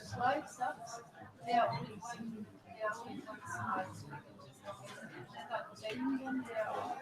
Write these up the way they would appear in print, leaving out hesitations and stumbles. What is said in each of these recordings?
slides up, they are only one slide. So without changing them, they are only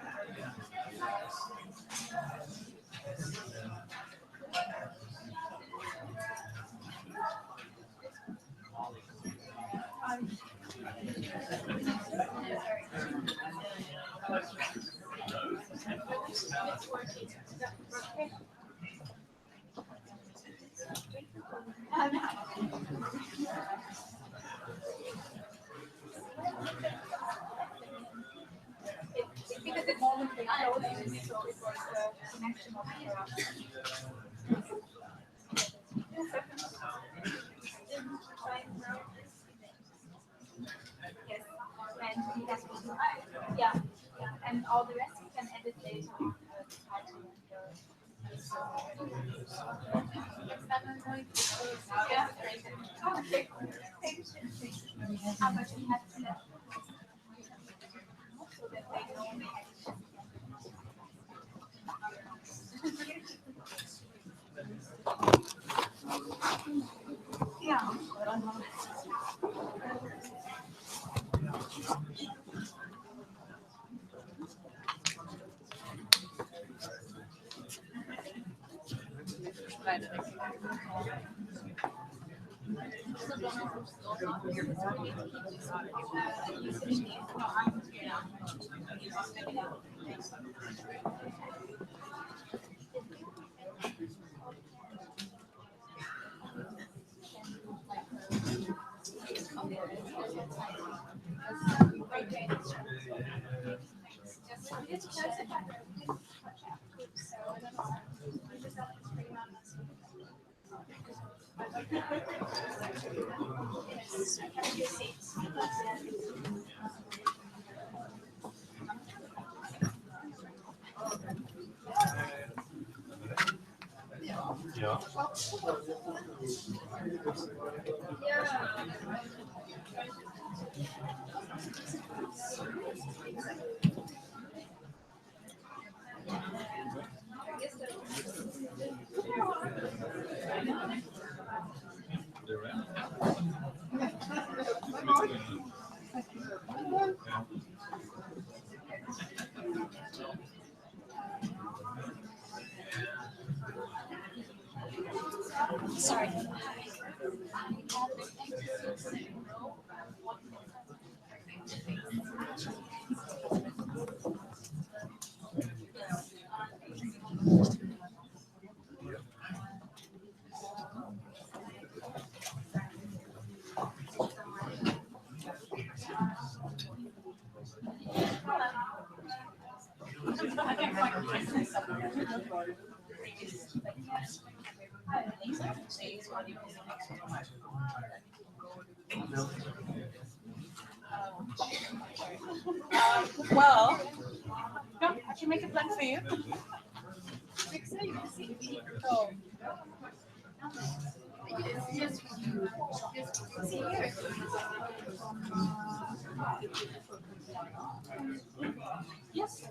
because the moment they closed it, so it was the connection of yes, and yeah, and all the rest you can edit later. Yeah, okay. How much we have to know so that they know. Yeah. Sorry. Well, I can make a plan for you. Oh. Yes.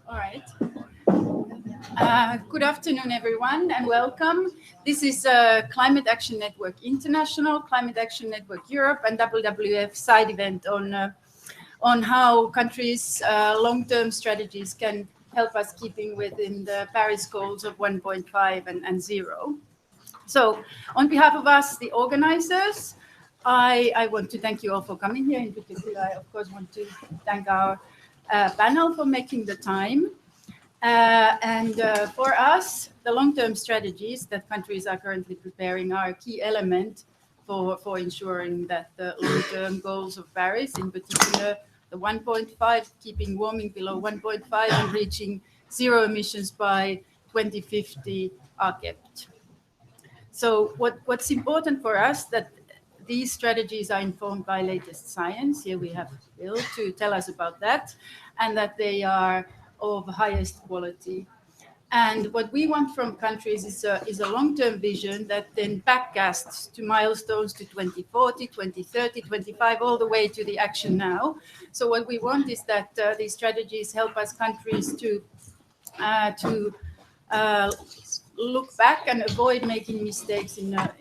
All right. Good afternoon, everyone, and welcome. This is Climate Action Network International, Climate Action Network Europe, and WWF side event on how countries' long-term strategies can help us keeping within the Paris goals of 1.5 and 0. So, on behalf of us, the organizers, I want to thank you all for coming here. In particular, I, of course, want to thank our panel for making the time. For us, the long-term strategies that countries are currently preparing are a key element for ensuring that the long-term goals of Paris, in particular the 1.5, keeping warming below 1.5 and reaching zero emissions by 2050, are kept. So what's important for us that these strategies are informed by latest science. Here we have Bill to tell us about that, and that they are of highest quality. And what we want from countries is a long-term vision that then backcasts to milestones to 2040, 2030, 25, all the way to the action now. So what we want is that these strategies help us countries to look back and avoid making mistakes in a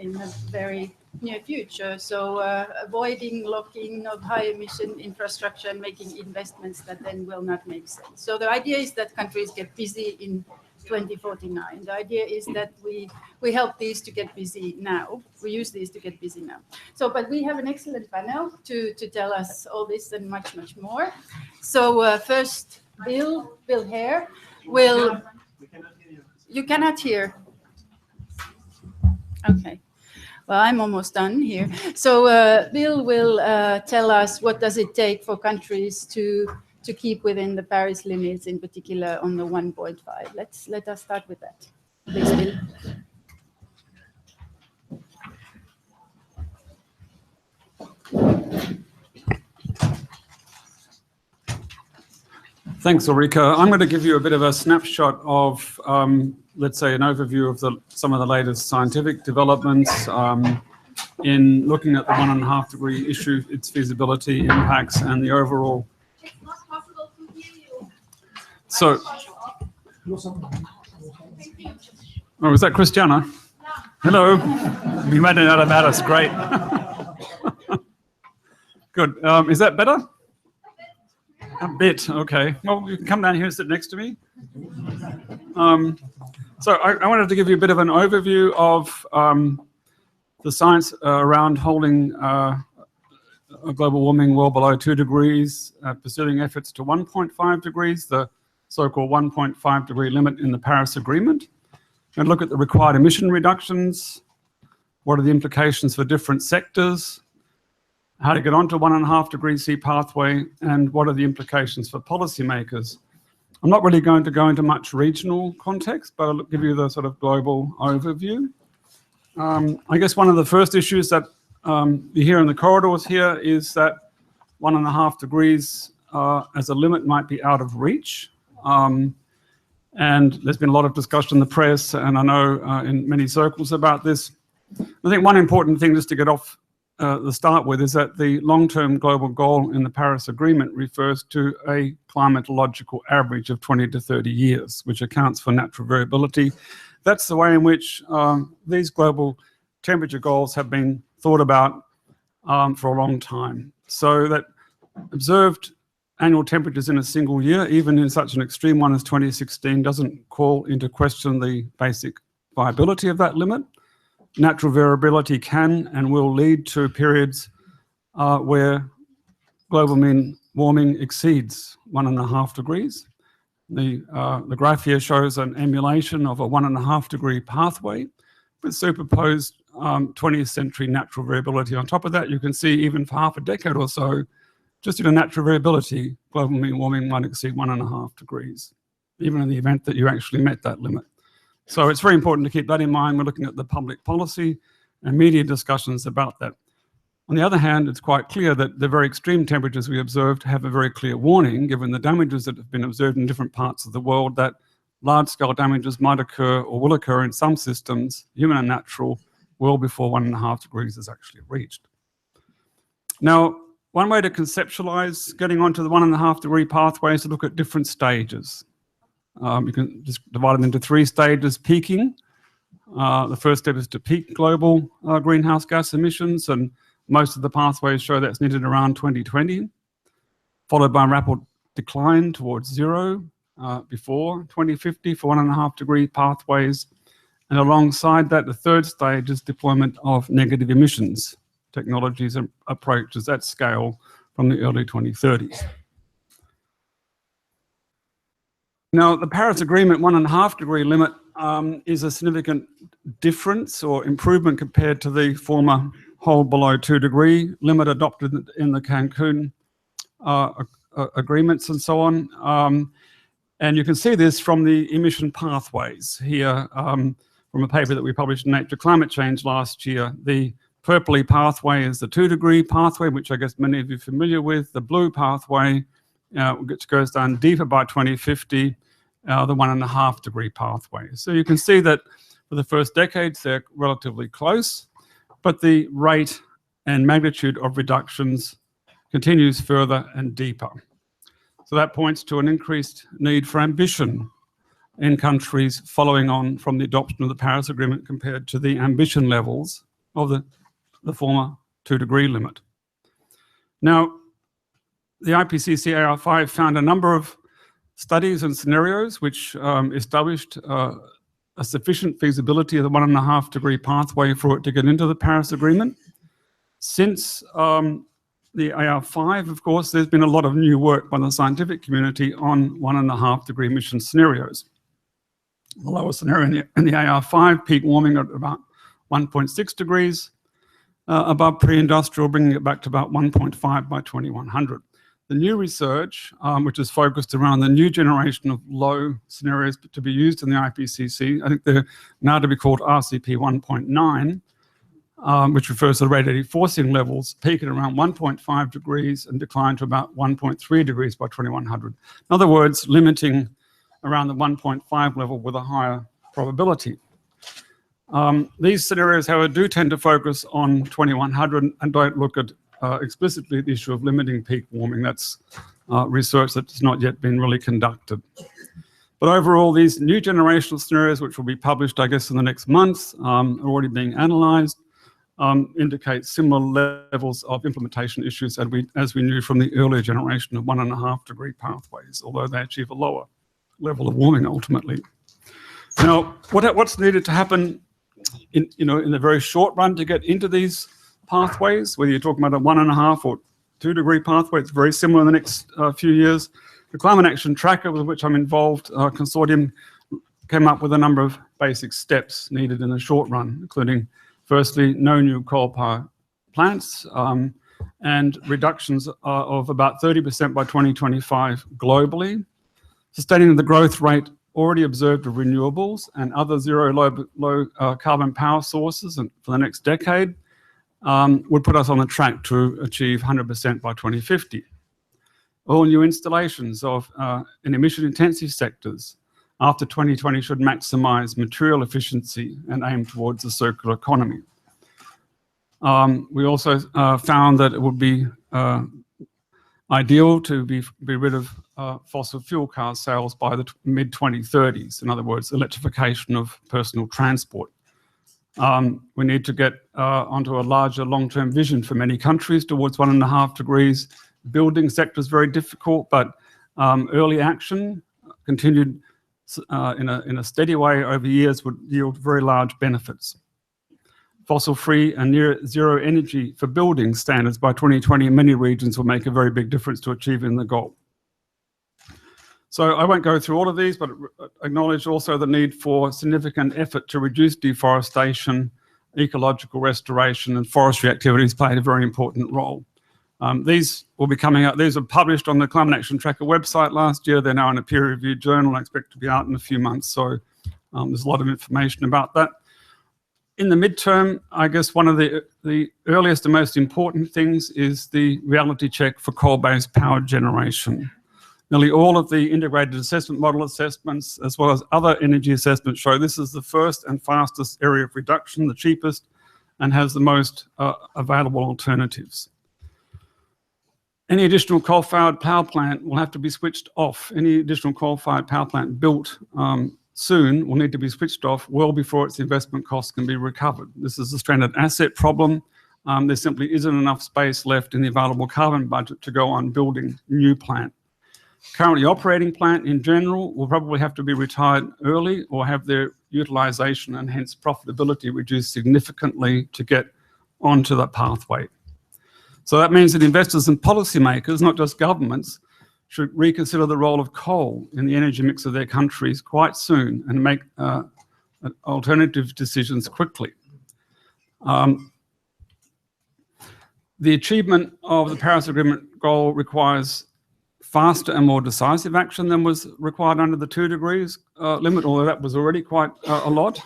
very near future. So avoiding locking of high emission infrastructure and making investments that then will not make sense. So the idea is that countries get busy in 2049. The idea is that we help these to get busy now. We use these to get busy now. So, but we have an excellent panel to tell us all this and much, much more. So first, Bill Hare will... You cannot hear. Okay. Well, I'm almost done here. So Bill will tell us what does it take for countries to keep within the Paris limits, in particular on the 1.5. Let us start with that. Please, Bill. Thanks, Ulrika. I'm going to give you a bit of a snapshot of, let's say, an overview of some of the latest scientific developments in looking at the 1.5 degree issue, its feasibility, impacts, and the overall. It's not possible to hear you. So, oh, is that Christiana? Yeah. Hello. You made it out of Alice. Great. Good. Is that better? A bit, okay. Well, you can come down here and sit next to me. So I wanted to give you a bit of an overview of the science around holding global warming well below 2 degrees, pursuing efforts to 1.5 degrees, the so-called 1.5 degree limit in the Paris Agreement, and look at the required emission reductions, what are the implications for different sectors, how to get onto 1.5 degree C pathway, and what are the implications for policymakers. I'm not really going to go into much regional context, but I'll give you the sort of global overview. I guess one of the first issues that you hear in the corridors here is that 1.5 degrees as a limit might be out of reach. And there's been a lot of discussion in the press, and I know in many circles about this. I think one important thing just to get off the start with is that the long-term global goal in the Paris Agreement refers to a climatological average of 20 to 30 years, which accounts for natural variability. That's the way in which these global temperature goals have been thought about for a long time. So that observed annual temperatures in a single year, even in such an extreme one as 2016, doesn't call into question the basic viability of that limit. Natural variability can and will lead to periods where global mean warming exceeds 1.5 degrees. The graph here shows an emulation of a 1.5 degree pathway with superposed 20th century natural variability. On top of that, you can see even for half a decade or so, just in a natural variability, global mean warming might exceed 1.5 degrees, even in the event that you actually met that limit. So it's very important to keep that in mind. We're looking at the public policy and media discussions about that. On the other hand, it's quite clear that the very extreme temperatures we observed have a very clear warning, given the damages that have been observed in different parts of the world, that large-scale damages might occur or will occur in some systems, human and natural, well before 1.5 degrees is actually reached. Now, one way to conceptualize getting onto the 1.5 degree pathway is to look at different stages. You can just divide them into 3 stages. Peaking. The first step is to peak global greenhouse gas emissions, and most of the pathways show that's needed around 2020, followed by a rapid decline towards zero before 2050 for 1.5 degree pathways. And alongside that, the third stage is deployment of negative emissions technologies and approaches at scale from the early 2030s. Now, the Paris Agreement 1.5 degree limit is a significant difference or improvement compared to the former hold below 2 degree limit adopted in the Cancun agreements and so on. And you can see this from the emission pathways here from from a paper that we published in Nature Climate Change last year. The purpley pathway is the 2-degree pathway, which I guess many of you are familiar with. The blue pathway, which goes down deeper by 2050, the 1.5-degree pathway. So you can see that for the first decades, they're relatively close, but the rate and magnitude of reductions continues further and deeper. So that points to an increased need for ambition in countries following on from the adoption of the Paris Agreement compared to the ambition levels of the former 2-degree limit. Now, the IPCC AR5 found a number of studies and scenarios which established a sufficient feasibility of the 1.5-degree pathway for it to get into the Paris Agreement. Since the AR5, of course, there's been a lot of new work by the scientific community on 1.5-degree emission scenarios. The lower scenario in the AR5, peak warming at about 1.6 degrees above pre-industrial, bringing it back to about 1.5 by 2100. The new research, which is focused around the new generation of low scenarios to be used in the IPCC, I think they're now to be called RCP 1.9, which refers to the radiative forcing levels, peak at around 1.5 degrees and decline to about 1.3 degrees by 2100. In other words, limiting around the 1.5 level with a higher probability. These scenarios, however, do tend to focus on 2100 and don't look at explicitly the issue of limiting peak warming. That's research that's not yet been really conducted. But overall, these new generational scenarios, which will be published, I guess, in the next month, are already being analysed, indicate similar levels of implementation issues as we knew from the earlier generation of 1.5-degree pathways, although they achieve a lower level of warming ultimately. Now, what's needed to happen in the very short run to get into these pathways, whether you're talking about a 1.5 or 2-degree pathway, it's very similar in the next few years. The Climate Action Tracker, with which I'm involved, consortium, came up with a number of basic steps needed in the short run, including, firstly, no new coal power plants and reductions of about 30% by 2025 globally, sustaining the growth rate already observed of renewables and other low carbon power sources for the next decade, would put us on the track to achieve 100% by 2050. All new installations in emission-intensive sectors after 2020 should maximize material efficiency and aim towards a circular economy. We also found that it would be ideal to be rid of fossil fuel car sales by the mid-2030s. In other words, electrification of personal transport. We need to get onto a larger long-term vision for many countries towards 1.5 degrees. Building sector is very difficult, but early action continued in a steady way over years would yield very large benefits. Fossil-free and near-zero energy for building standards by 2020 in many regions will make a very big difference to achieving the goal. So I won't go through all of these, but acknowledge also the need for significant effort to reduce deforestation, ecological restoration, and forestry activities played a very important role. These will be coming out. These were published on the Climate Action Tracker website last year. They're now in a peer-reviewed journal. I expect to be out in a few months. So there's a lot of information about that. In the midterm, I guess one of the earliest and most important things is the reality check for coal-based power generation. Nearly all of the integrated assessment model assessments, as well as other energy assessments, show this is the first and fastest area of reduction, the cheapest, and has the most available alternatives. Any additional coal-fired power plant will have to be switched off. Any additional coal-fired power plant built soon will need to be switched off well before its investment costs can be recovered. This is a stranded asset problem. There simply isn't enough space left in the available carbon budget to go on building new plant. Currently operating plant in general will probably have to be retired early or have their utilization and hence profitability reduced significantly to get onto that pathway. So that means that investors and policymakers, not just governments, should reconsider the role of coal in the energy mix of their countries quite soon and make alternative decisions quickly. The achievement of the Paris Agreement goal requires faster and more decisive action than was required under the 2 degrees limit, although that was already quite a lot.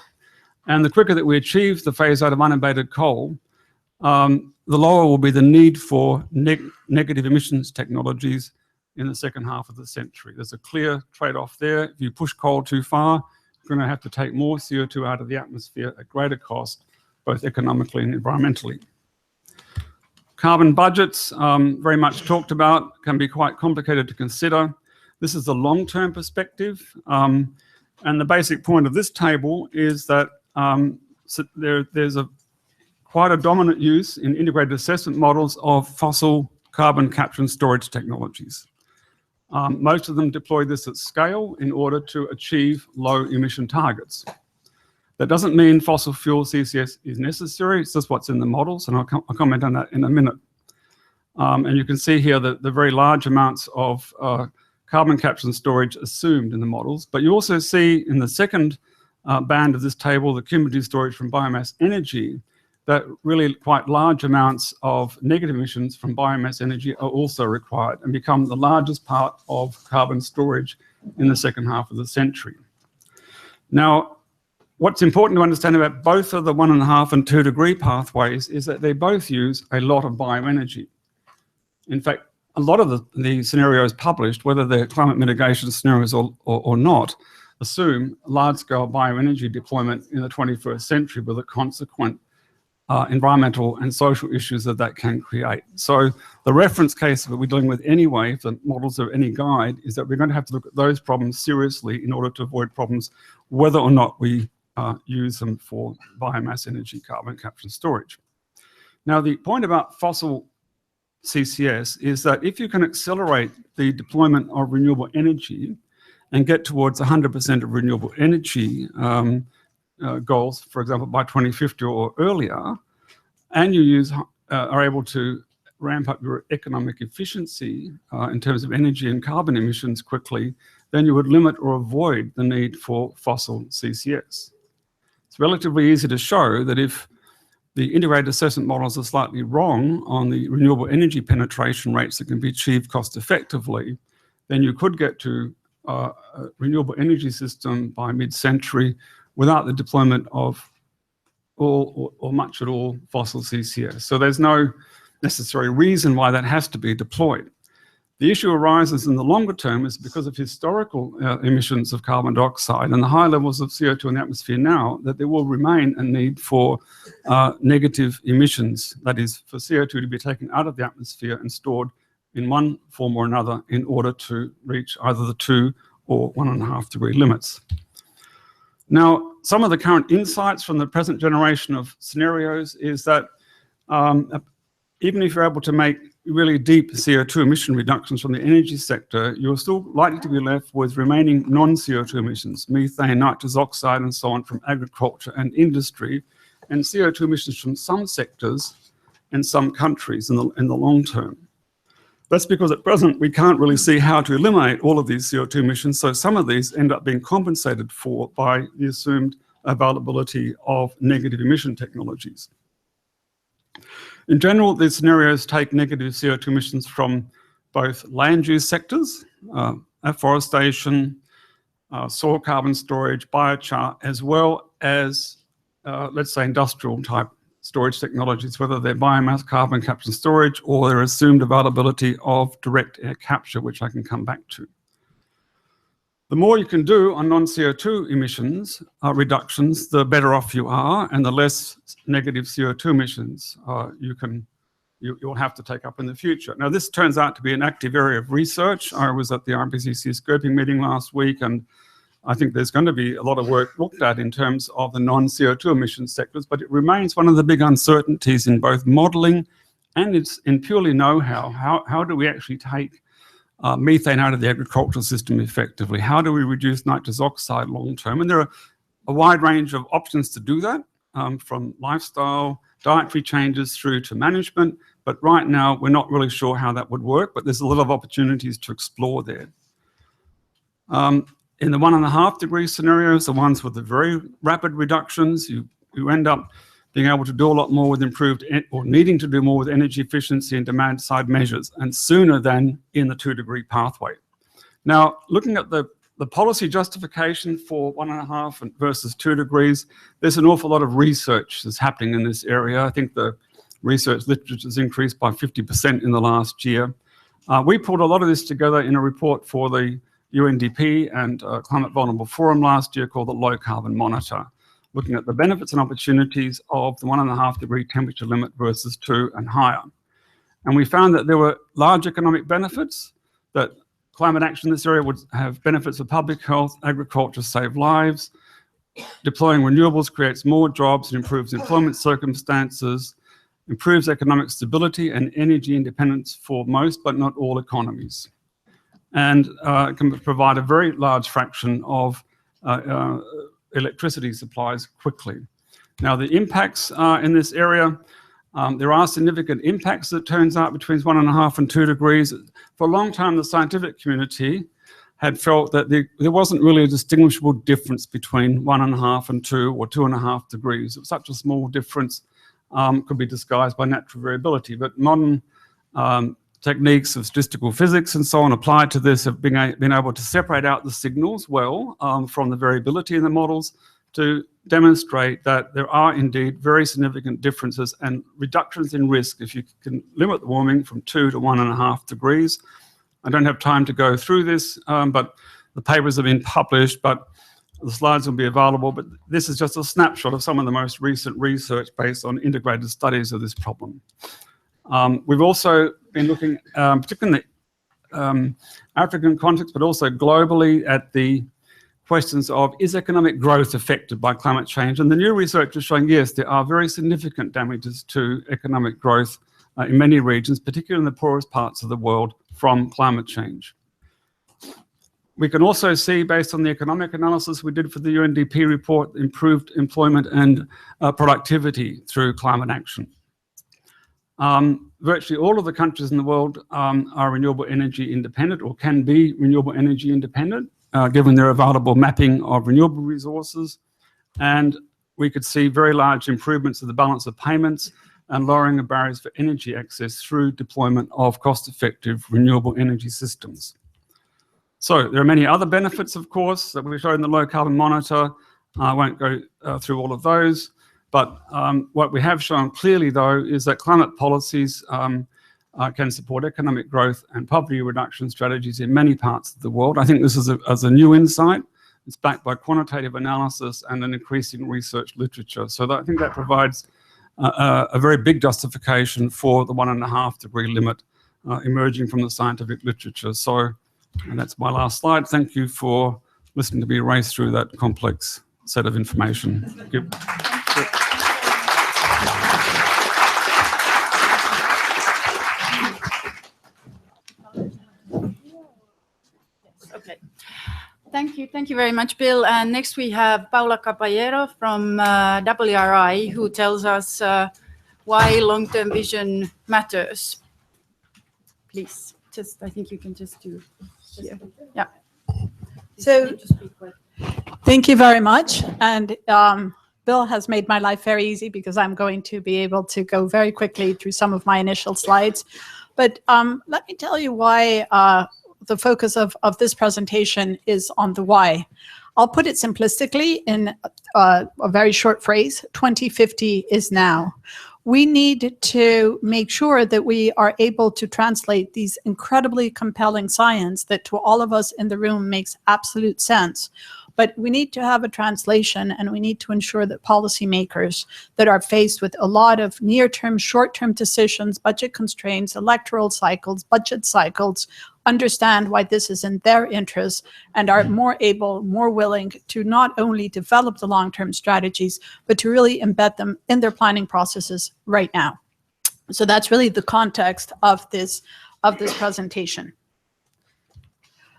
And the quicker that we achieve the phase out of unabated coal, the lower will be the need for negative emissions technologies in the second half of the century. There's a clear trade-off there. If you push coal too far, you're going to have to take more CO2 out of the atmosphere at greater cost, both economically and environmentally. Carbon budgets, very much talked about, can be quite complicated to consider. This is the long-term perspective. And the basic point of this table is that there's quite a dominant use in integrated assessment models of fossil carbon capture and storage technologies. Most of them deploy this at scale in order to achieve low emission targets. That doesn't mean fossil fuel CCS is necessary, it's just what's in the models, and I'll comment on that in a minute. And you can see here that the very large amounts of carbon capture and storage assumed in the models, but you also see in the second band of this table, the cumulative storage from biomass energy, that really quite large amounts of negative emissions from biomass energy are also required and become the largest part of carbon storage in the second half of the century. Now, what's important to understand about both of the 1.5 and 2 degree pathways is that they both use a lot of bioenergy. In fact, a lot of the scenarios published, whether they're climate mitigation scenarios or not, assume large-scale bioenergy deployment in the 21st century with a consequent environmental and social issues that can create. So the reference case that we're dealing with anyway, if the models are any guide, is that we're going to have to look at those problems seriously in order to avoid problems whether or not we use them for biomass energy, carbon capture and storage. Now, the point about fossil CCS is that if you can accelerate the deployment of renewable energy and get towards 100% of renewable energy goals, for example, by 2050 or earlier, and you are able to ramp up your economic efficiency in terms of energy and carbon emissions quickly, then you would limit or avoid the need for fossil CCS. It's relatively easy to show that if the integrated assessment models are slightly wrong on the renewable energy penetration rates that can be achieved cost effectively, then you could get to a renewable energy system by mid-century without the deployment of all or much at all fossil CCS. So there's no necessary reason why that has to be deployed. The issue arises in the longer term is because of historical emissions of carbon dioxide and the high levels of CO2 in the atmosphere now, that there will remain a need for negative emissions, that is, for CO2 to be taken out of the atmosphere and stored in one form or another in order to reach either the 2 or 1.5 degree limits. Now, some of the current insights from the present generation of scenarios is that even if you're able to make really deep CO2 emission reductions from the energy sector, you're still likely to be left with remaining non-CO2 emissions, methane, nitrous oxide, and so on from agriculture and industry, and CO2 emissions from some sectors and some countries in the long term. That's because at present we can't really see how to eliminate all of these CO2 emissions, so some of these end up being compensated for by the assumed availability of negative emission technologies. In general, these scenarios take negative CO2 emissions from both land use sectors, afforestation, soil carbon storage, biochar, as well as, let's say, industrial type storage technologies, whether they're biomass, carbon capture and storage, or their assumed availability of direct air capture, which I can come back to. The more you can do on non-CO2 emissions reductions, the better off you are, and the less negative CO2 emissions you'll have to take up in the future. Now, this turns out to be an active area of research. I was at the IPCC scoping meeting last week, and I think there's going to be a lot of work looked at in terms of the non-CO2 emissions sectors, but it remains one of the big uncertainties in both modeling and in purely know-how. How do we actually take methane out of the agricultural system effectively? How do we reduce nitrous oxide long-term? And there are a wide range of options to do that, from lifestyle, dietary changes through to management. But right now, we're not really sure how that would work, but there's a lot of opportunities to explore there. In the 1.5 degree scenarios, the ones with the very rapid reductions, you end up being able to do a lot more with improved, or needing to do more with energy efficiency and demand side measures, and sooner than in the 2 degree pathway. Now, looking at the the policy justification for 1.5 versus 2 degrees, there's an awful lot of research that's happening in this area. I think the research literature has increased by 50% in the last year. We pulled a lot of this together in a report for the UNDP and Climate Vulnerable Forum last year called the Low Carbon Monitor, looking at the benefits and opportunities of the 1.5 degree temperature limit versus 2 and higher. And we found that there were large economic benefits, that climate action in this area would have benefits for public health, agriculture, save lives. Deploying renewables creates more jobs and improves employment circumstances, improves economic stability and energy independence for most but not all economies, and can provide a very large fraction of electricity supplies quickly. Now, the impacts in this area, there are significant impacts, it turns out, between 1.5 and 2 degrees. For a long time, the scientific community had felt that there wasn't really a distinguishable difference between 1.5 and 2 or 2.5 degrees. It was such a small difference, could be disguised by natural variability. But modern techniques of statistical physics and so on applied to this have been able to separate out the signals well from the variability in the models to demonstrate that there are indeed very significant differences and reductions in risk if you can limit the warming from 2 to 1.5 degrees. I don't have time to go through this, but the papers have been published, but the slides will be available. But this is just a snapshot of some of the most recent research based on integrated studies of this problem. We've also been looking, particularly in the African context, but also globally, at the questions of, is economic growth affected by climate change? And the new research is showing, yes, there are very significant damages to economic growth in many regions, particularly in the poorest parts of the world, from climate change. We can also see, based on the economic analysis we did for the UNDP report, improved employment and productivity through climate action. Virtually all of the countries in the world are renewable energy independent, or can be renewable energy independent, given their available mapping of renewable resources. And we could see very large improvements of the balance of payments and lowering of barriers for energy access through deployment of cost-effective renewable energy systems. So there are many other benefits, of course, that we showed in the Low Carbon Monitor. I won't go through all of those. But what we have shown clearly, though, is that climate policies can support economic growth and poverty reduction strategies in many parts of the world. I think this is a new insight. It's backed by quantitative analysis and an increasing research literature. So I think that provides a very big justification for the 1.5 degree limit emerging from the scientific literature. So, and that's my last slide. Thank you for listening to me race through that complex set of information. Thank you. Okay. Thank you very much, Bill. And next we have Paula Caballero from WRI, who tells us why long-term vision matters. Please, I think you can just do here. Yeah. So, thank you very much. And Bill has made my life very easy because I'm going to be able to go very quickly through some of my initial slides. But let me tell you why the focus of this presentation is on the why. I'll put it simplistically in a very short phrase: 2050 is now. We need to make sure that we are able to translate these incredibly compelling science that to all of us in the room makes absolute sense. But we need to have a translation, and we need to ensure that policymakers that are faced with a lot of near-term, short-term decisions, budget constraints, electoral cycles, budget cycles, understand why this is in their interest and are more able, more willing to not only develop the long-term strategies, but to really embed them in their planning processes right now. So that's really the context of this presentation.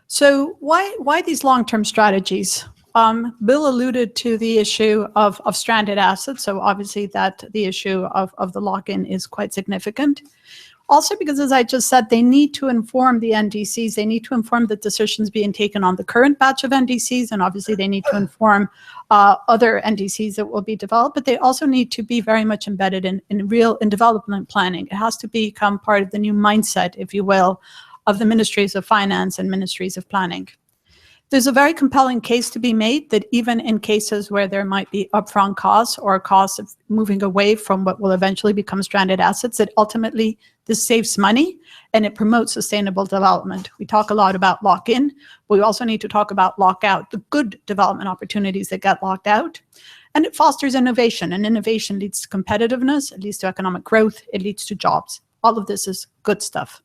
So why these long-term strategies? Bill alluded to the issue of stranded assets. So obviously that the issue of the lock-in is quite significant. Also because, as I just said, they need to inform the NDCs. They need to inform the decisions being taken on the current batch of NDCs, and obviously they need to inform other NDCs that will be developed, but they also need to be very much embedded in development planning. It has to become part of the new mindset, if you will, of the ministries of finance and ministries of planning. There's a very compelling case to be made that even in cases where there might be upfront costs or costs of moving away from what will eventually become stranded assets, that ultimately this saves money and it promotes sustainable development. We talk a lot about lock-in, but we also need to talk about lock-out, the good development opportunities that get locked out. And it fosters innovation, and innovation leads to competitiveness, it leads to economic growth, it leads to jobs. All of this is good stuff.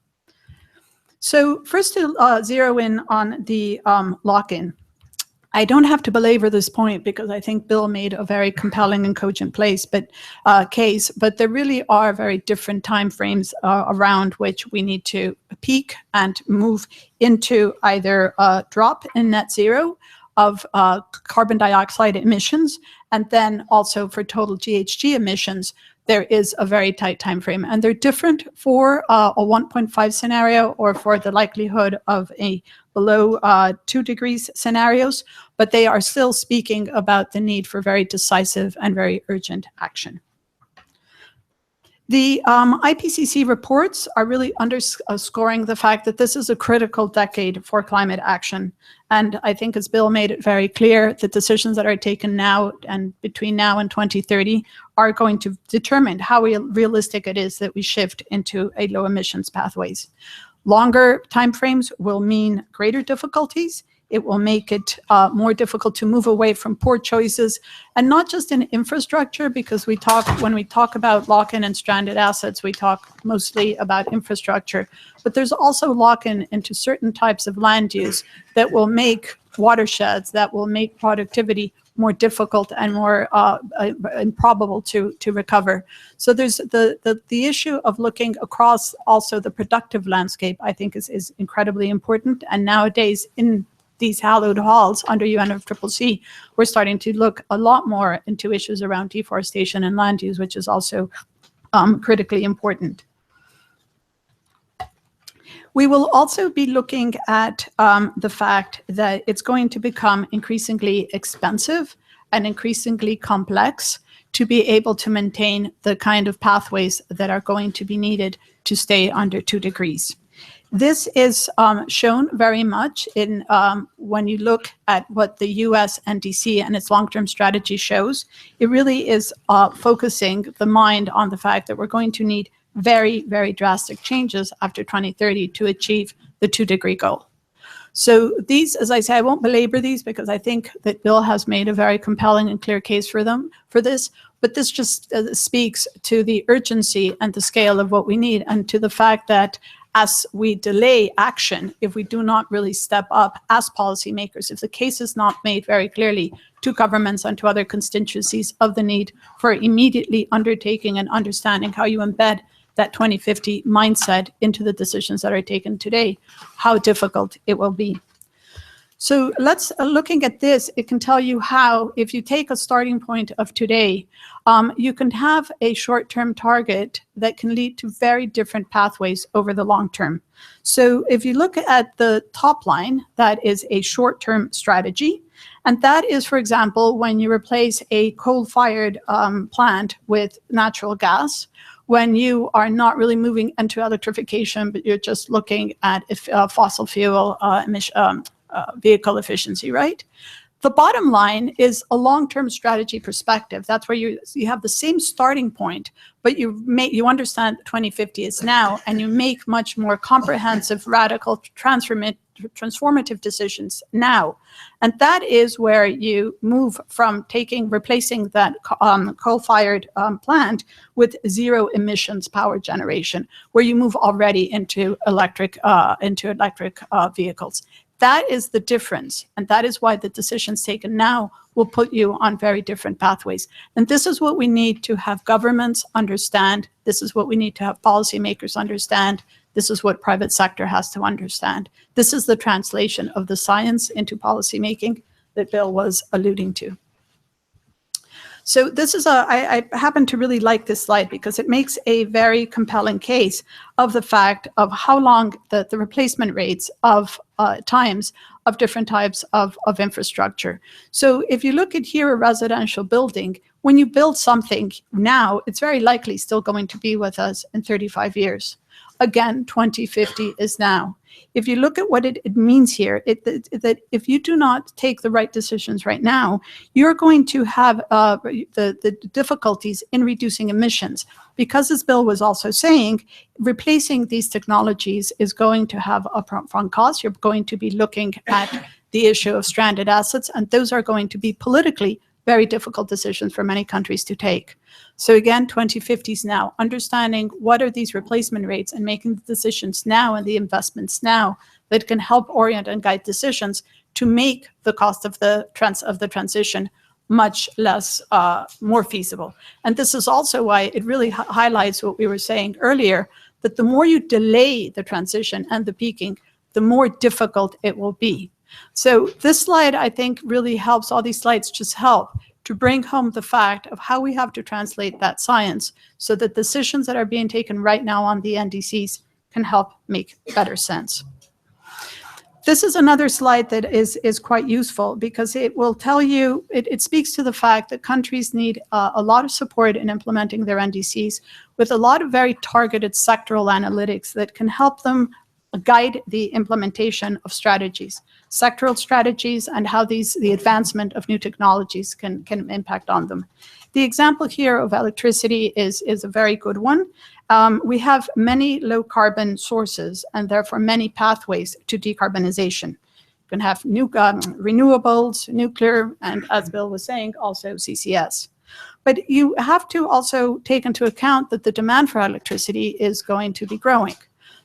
So first to zero in on the lock-in. I don't have to belabor this point because I think Bill made a very compelling and cogent case, but there really are very different timeframes around which we need to peak and move into either a drop in net zero of carbon dioxide emissions, and then also for total GHG emissions, there is a very tight time frame, and they're different for a 1.5 scenario or for the likelihood of a below 2 degrees scenarios, but they are still speaking about the need for very decisive and very urgent action. The IPCC reports are really underscoring the fact that this is a critical decade for climate action. And I think, as Bill made it very clear, the decisions that are taken now and between now and 2030 are going to determine how realistic it is that we shift into a low emissions pathways. Longer timeframes will mean greater difficulties. It will make it more difficult to move away from poor choices, and not just in infrastructure, because when we talk about lock-in and stranded assets, we talk mostly about infrastructure, but there's also lock-in into certain types of land use that will make watersheds, that will make productivity more difficult and more improbable to recover. So there's the issue of looking across also the productive landscape, I think is incredibly important, and nowadays in these hallowed halls under UNFCCC, we're starting to look a lot more into issues around deforestation and land use, which is also critically important. We will also be looking at the fact that it's going to become increasingly expensive and increasingly complex to be able to maintain the kind of pathways that are going to be needed to stay under 2 degrees. This is shown very much in when you look at what the US NDC and its long-term strategy shows. It really is focusing the mind on the fact that we're going to need very, very drastic changes after 2030 to achieve the 2-degree goal. So these, as I say, I won't belabor these because I think that Bill has made a very compelling and clear case for this, but this just speaks to the urgency and the scale of what we need, and to the fact that as we delay action, if we do not really step up as policymakers, if the case is not made very clearly to governments and to other constituencies of the need for immediately undertaking and understanding how you embed that 2050 mindset into the decisions that are taken today, how difficult it will be. So let's, looking at this, it can tell you how, if you take a starting point of today, you can have a short-term target that can lead to very different pathways over the long term. So if you look at the top line, that is a short-term strategy. And that is, for example, when you replace a coal-fired plant with natural gas, when you are not really moving into electrification, but you're just looking at fossil fuel vehicle efficiency, right? The bottom line is a long-term strategy perspective. That's where you have the same starting point, but you understand 2050 is now, and you make much more comprehensive, radical, transformative decisions now. And that is where you move from replacing that coal-fired plant with zero emissions power generation, where you move already into electric vehicles. That is the difference, and that is why the decisions taken now will put you on very different pathways. And this is what we need to have governments understand. This is what we need to have policymakers understand. This is what private sector has to understand. This is the translation of the science into policymaking that Bill was alluding to. So this is I happen to really like this slide because it makes a very compelling case of the fact of how long the replacement rates of times of different types of infrastructure. So if you look at here a residential building, when you build something now, it's very likely still going to be with us in 35 years. Again, 2050 is now. If you look at what it means here, that if you do not take the right decisions right now, you're going to have the difficulties in reducing emissions. Because, as Bill was also saying, replacing these technologies is going to have upfront costs. You're going to be looking at the issue of stranded assets, and those are going to be politically very difficult decisions for many countries to take. So again, 2050 is now. Understanding what are these replacement rates and making the decisions now and the investments now that can help orient and guide decisions to make the cost of the transition much less more feasible. And this is also why it really highlights what we were saying earlier, that the more you delay the transition and the peaking, the more difficult it will be. So this slide, I think, really helps. All these slides just help to bring home the fact of how we have to translate that science so that decisions that are being taken right now on the NDCs can help make better sense. This is another slide that is quite useful because it will tell you, it speaks to the fact that countries need a lot of support in implementing their NDCs with a lot of very targeted sectoral analytics that can help them guide the implementation of strategies, sectoral strategies, and how the advancement of new technologies can impact on them. The example here of electricity is a very good one. We have many low carbon sources and therefore many pathways to decarbonization. You can have new renewables, nuclear, and as Bill was saying, also CCS. But you have to also take into account that the demand for electricity is going to be growing.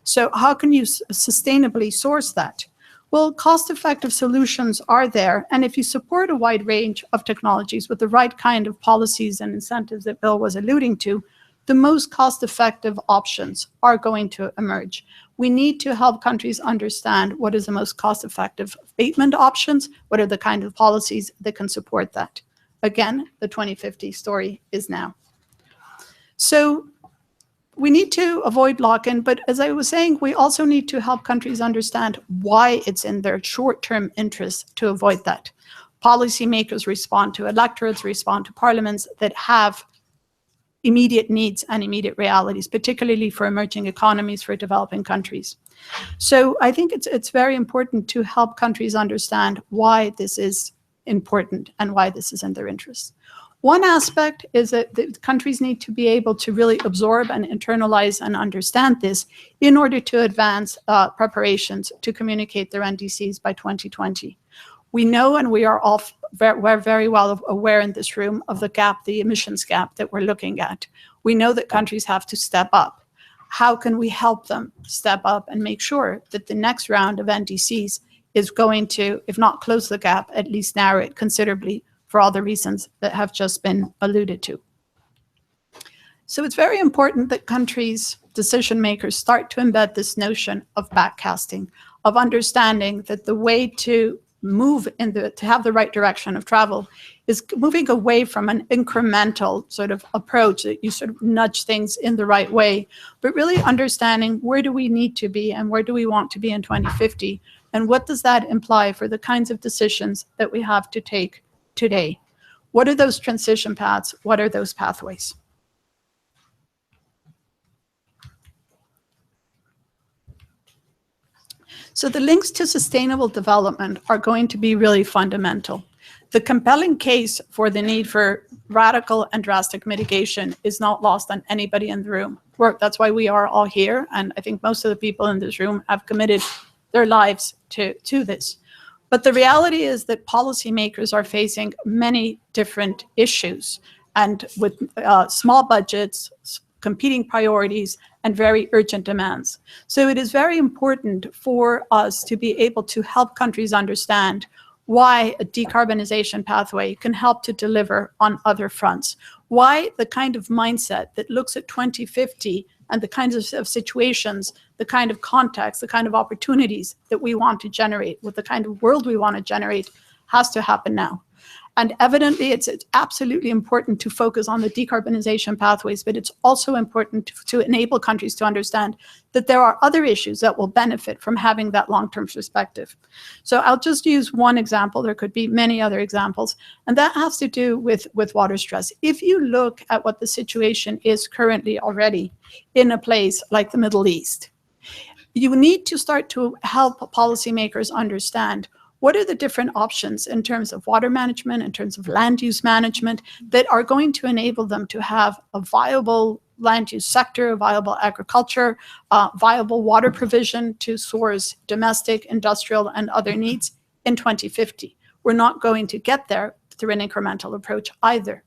So how can you sustainably source that? Well, cost-effective solutions are there. And if you support a wide range of technologies with the right kind of policies and incentives that Bill was alluding to, the most cost-effective options are going to emerge. We need to help countries understand what is the most cost-effective abatement options, what are the kind of policies that can support that. Again, the 2050 story is now. So we need to avoid lock-in, but as I was saying, we also need to help countries understand why it's in their short-term interest to avoid that. Policymakers respond to electorates, respond to parliaments that have immediate needs and immediate realities, particularly for emerging economies, for developing countries. So I think it's very important to help countries understand why this is important and why this is in their interest. One aspect is that the countries need to be able to really absorb and internalize and understand this in order to advance preparations to communicate their NDCs by 2020. We know, and we are all we're very well aware in this room of the gap, the emissions gap that we're looking at. We know that countries have to step up. How can we help them step up and make sure that the next round of NDCs is going to, if not close the gap, at least narrow it considerably for all the reasons that have just been alluded to. So it's very important that countries, decision makers, start to embed this notion of backcasting, of understanding that the way to move to have the right direction of travel is moving away from an incremental sort of approach that you sort of nudge things in the right way, but really understanding where do we need to be and where do we want to be in 2050, and what does that imply for the kinds of decisions that we have to take today. What are those transition paths? What are those pathways? So the links to sustainable development are going to be really fundamental. The compelling case for the need for radical and drastic mitigation is not lost on anybody in the room. That's why we are all here, and I think most of the people in this room have committed their lives to this. But the reality is that policymakers are facing many different issues, and with small budgets, competing priorities, and very urgent demands. So it is very important for us to be able to help countries understand why a decarbonization pathway can help to deliver on other fronts, why the kind of mindset that looks at 2050 and the kinds of situations, the kind of context, the kind of opportunities that we want to generate, with the kind of world we want to generate, has to happen now. And evidently, it's absolutely important to focus on the decarbonization pathways, but it's also important to enable countries to understand that there are other issues that will benefit from having that long-term perspective. So I'll just use one example. There could be many other examples, and that has to do with water stress. If you look at what the situation is currently already in a place like the Middle East, you need to start to help policymakers understand what are the different options in terms of water management, in terms of land use management, that are going to enable them to have a viable land use sector, viable agriculture, viable water provision to source domestic, industrial, and other needs in 2050. We're not going to get there through an incremental approach either.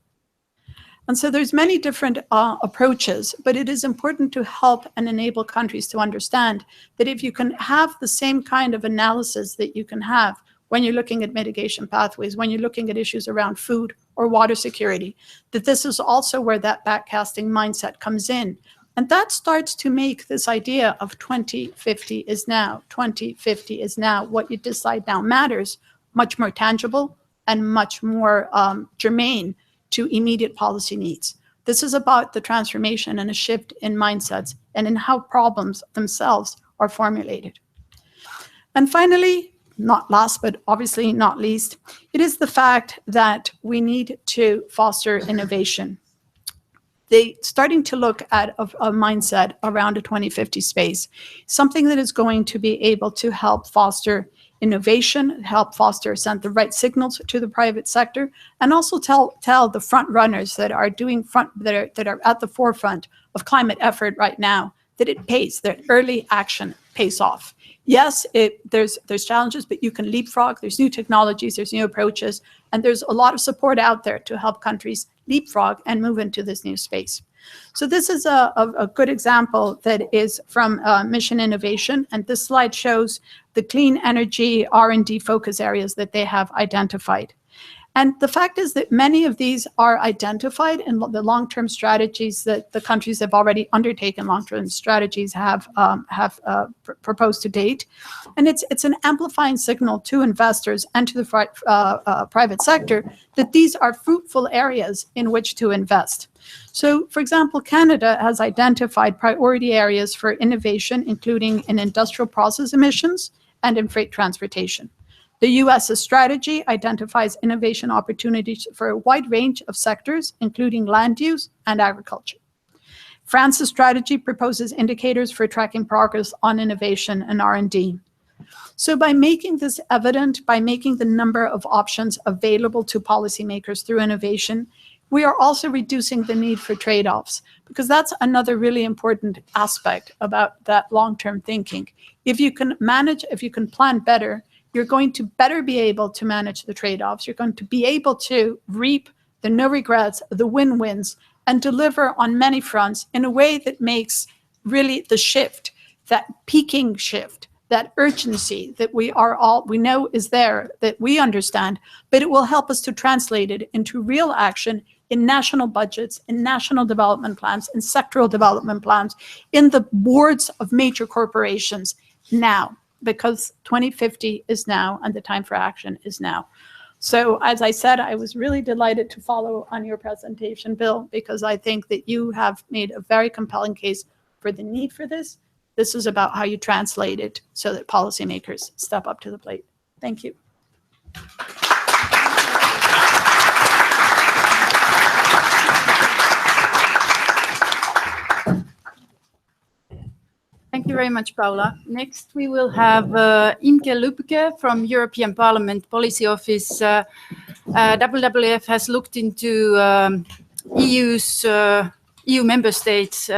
And so there's many different approaches, but it is important to help and enable countries to understand that if you can have the same kind of analysis that you can have when you're looking at mitigation pathways, when you're looking at issues around food or water security, that this is also where that backcasting mindset comes in. And that starts to make this idea of 2050 is now, 2050 is now, what you decide now matters, much more tangible and much more germane to immediate policy needs. This is about the transformation and a shift in mindsets and in how problems themselves are formulated. And finally, not last, but obviously not least, it is the fact that we need to foster innovation. Starting to look at a mindset around a 2050 space, something that is going to be able to help foster innovation, help send the right signals to the private sector, and also tell the front runners that are that are at the forefront of climate effort right now that it pays, that early action pays off. Yes, there's challenges, but you can leapfrog. There's new technologies, there's new approaches, and there's a lot of support out there to help countries leapfrog and move into this new space. So this is a good example that is from Mission Innovation, and this slide shows the clean energy R&D focus areas that they have identified. And the fact is that many of these are identified in the long-term strategies that the countries have already undertaken. Long-term strategies have proposed to date, and it's an amplifying signal to investors and to the private sector that these are fruitful areas in which to invest. So, for example, Canada has identified priority areas for innovation, including in industrial process emissions and in freight transportation. The U.S.'s strategy identifies innovation opportunities for a wide range of sectors, including land use and agriculture. France's strategy proposes indicators for tracking progress on innovation and R&D. So by making this evident, by making the number of options available to policymakers through innovation, we are also reducing the need for trade-offs, because that's another really important aspect about that long-term thinking. If you can manage, if you can plan better, you're going to better be able to manage the trade-offs. You're going to be able to reap the no regrets, the win-wins, and deliver on many fronts in a way that makes really the shift, that peaking shift, that urgency that we know is there, that we understand, but it will help us to translate it into real action in national budgets, in national development plans, in sectoral development plans, in the boards of major corporations now, because 2050 is now and the time for action is now. So as I said, I was really delighted to follow on your presentation, Bill, because I think that you have made a very compelling case for the need for this. This is about how you translate it so that policymakers step up to the plate. Thank you. Thank you very much, Paula. Next, we will have Imke Lübke from European Parliament Policy Office. WWF has looked into EU member states'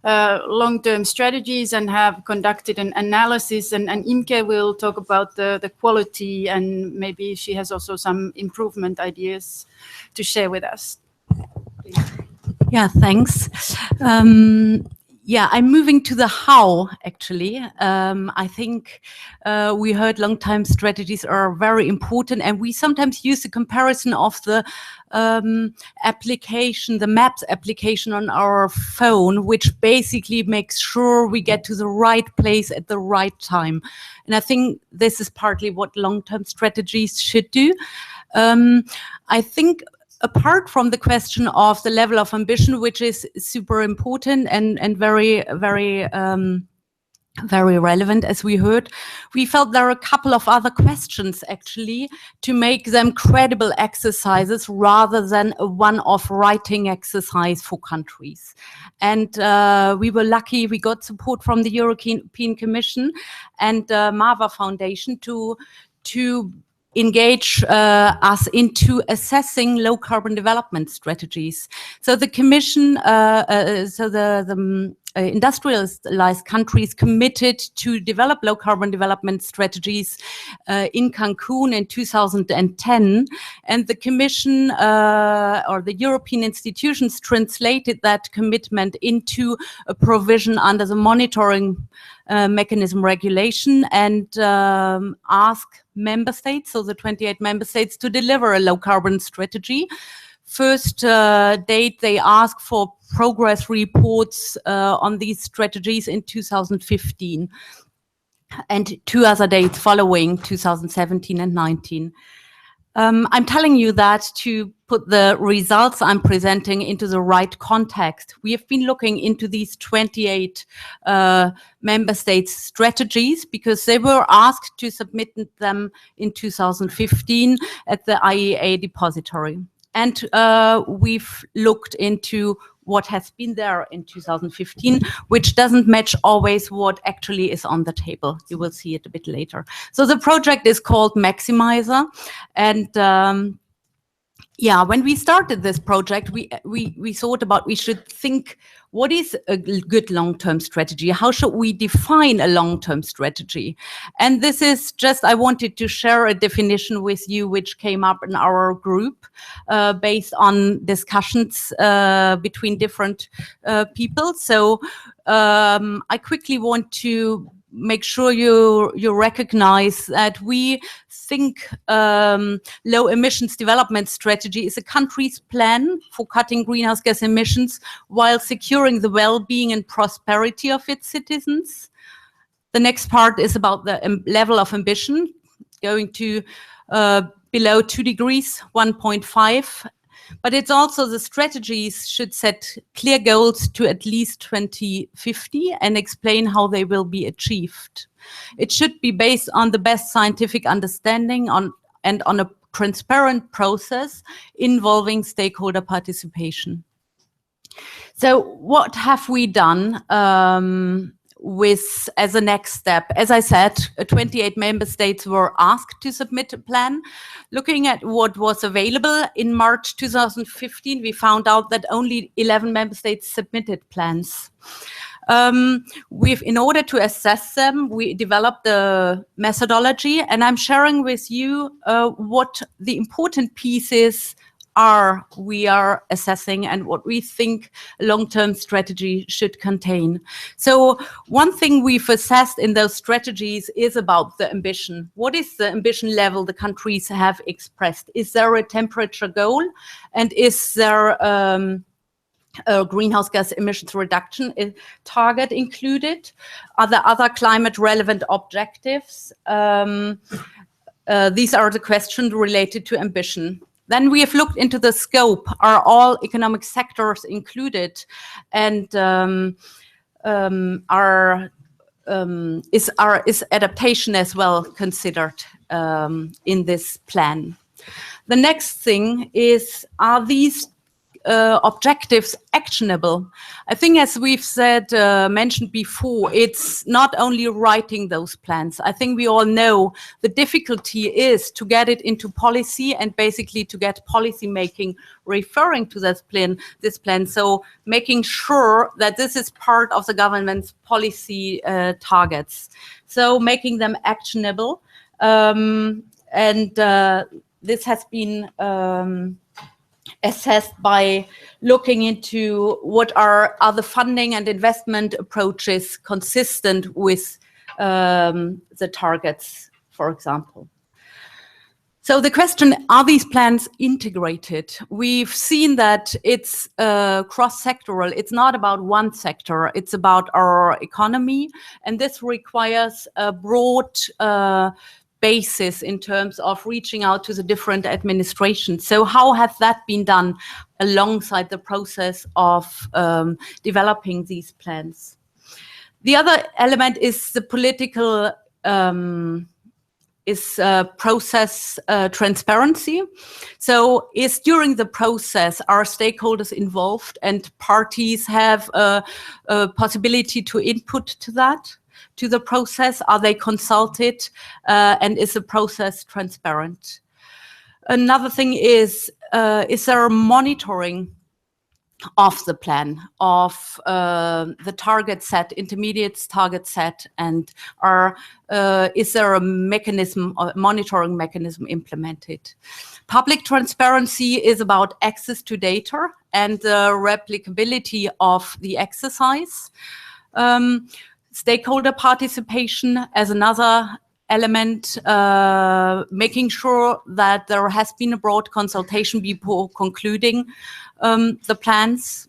long-term strategies and have conducted an analysis. And Imke will talk about the quality, and maybe she has also some improvement ideas to share with us. Please. Yeah, thanks. Yeah, I'm moving to the how, actually. I think we heard long-term strategies are very important, and we sometimes use the comparison of the application, the Maps application on our phone, which basically makes sure we get to the right place at the right time. And I think this is partly what long-term strategies should do. I think apart from the question of the level of ambition, which is super important and very, very very relevant, as we heard, we felt there are a couple of other questions actually to make them credible exercises rather than a one-off writing exercise for countries. And we were lucky, we got support from the European Commission and MAVA Foundation to engage us into assessing low carbon development strategies. So the Commission, industrialized countries committed to develop low carbon development strategies in Cancun in 2010, and the Commission or the European institutions translated that commitment into a provision under the monitoring mechanism regulation and ask member states, so the 28 member states, to deliver a low carbon strategy. First date, they asked for progress reports on these strategies in 2015, and 2 other dates following, 2017 and 19. I'm telling you that to put the results I'm presenting into the right context. We have been looking into these 28 member states' strategies because they were asked to submit them in 2015 at the IEA depository. And we've looked into what has been there in 2015, which doesn't match always what actually is on the table. You will see it a bit later. So the project is called Maximizer. And yeah, when we started this project, we thought about, we should think, what is a good long-term strategy? How should we define a long-term strategy? And this is just, I wanted to share a definition with you, which came up in our group based on discussions between different people. So I quickly want to make sure you recognize that we think low emissions development strategy is a country's plan for cutting greenhouse gas emissions while securing the well-being and prosperity of its citizens. The next part is about the level of ambition, going to below 2 degrees, 1.5. But it's also the strategies should set clear goals to at least 2050 and explain how they will be achieved. It should be based on the best scientific understanding and on a transparent process involving stakeholder participation. So what have we done as a next step? As I said, 28 member states were asked to submit a plan. Looking at what was available in March 2015, we found out that only 11 member states submitted plans. In order to assess them, we developed the methodology, and I'm sharing with you what the important pieces we are assessing and what we think a long-term strategy should contain. So one thing we've assessed in those strategies is about the ambition. What is the ambition level the countries have expressed? Is there a temperature goal? And is there a greenhouse gas emissions reduction target included? Are there other climate relevant objectives? These are the questions related to ambition. Then we have looked into the scope. Are all economic sectors included? And is adaptation as well considered in this plan? The next thing is, are these objectives actionable? I think, as we've said, mentioned before, it's not only writing those plans. I think we all know the difficulty is to get it into policy and basically to get policy making referring to this plan. So making sure that this is part of the government's policy targets. So making them actionable. This has been assessed by looking into what are the funding and investment approaches consistent with the targets, for example. So the question, are these plans integrated? We've seen that it's cross-sectoral. It's not about one sector. It's about our economy. And this requires a broad basis in terms of reaching out to the different administrations. So how has that been done alongside the process of developing these plans? The other element is the political process transparency. So is during the process, are stakeholders involved and parties have a possibility to input to that, to the process? Are they consulted? And is the process transparent? Another thing is there monitoring of the plan, of the target set, intermediate target set, and is there a mechanism, a monitoring mechanism implemented? Public transparency is about access to data and the replicability of the exercise. Stakeholder participation as another element, making sure that there has been a broad consultation before concluding the plans.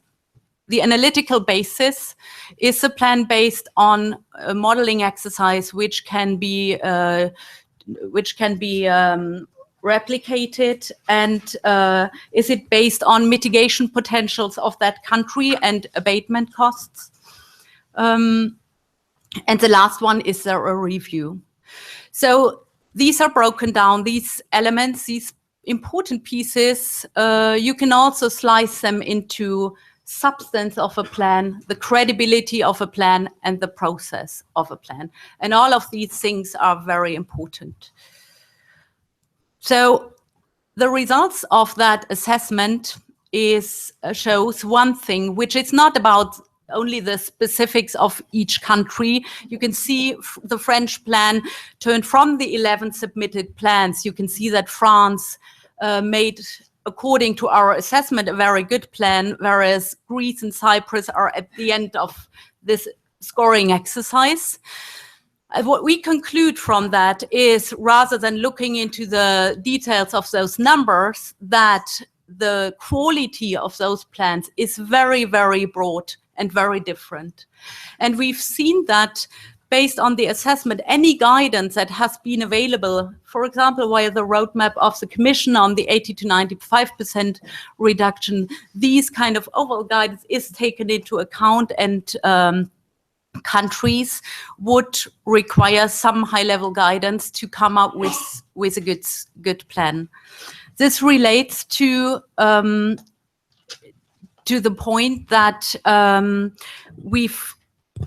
The analytical basis is a plan based on a modeling exercise which can be replicated, and is it based on mitigation potentials of that country and abatement costs? And the last one, is there a review? So these are broken down, these elements, these important pieces. You can also slice them into substance of a plan, the credibility of a plan, and the process of a plan. And all of these things are very important. So the results of that assessment shows one thing, which is not about only the specifics of each country. You can see the French plan turned from the 11 submitted plans. You can see that France made, according to our assessment, a very good plan, whereas Greece and Cyprus are at the end of this scoring exercise. What we conclude from that is, rather than looking into the details of those numbers, that the quality of those plans is very, very broad and very different. And we've seen that based on the assessment, any guidance that has been available, for example, via the roadmap of the Commission on the 80 to 95% reduction, these kind of overall guidance is taken into account, and countries would require some high-level guidance to come up with a good plan. This relates to the point that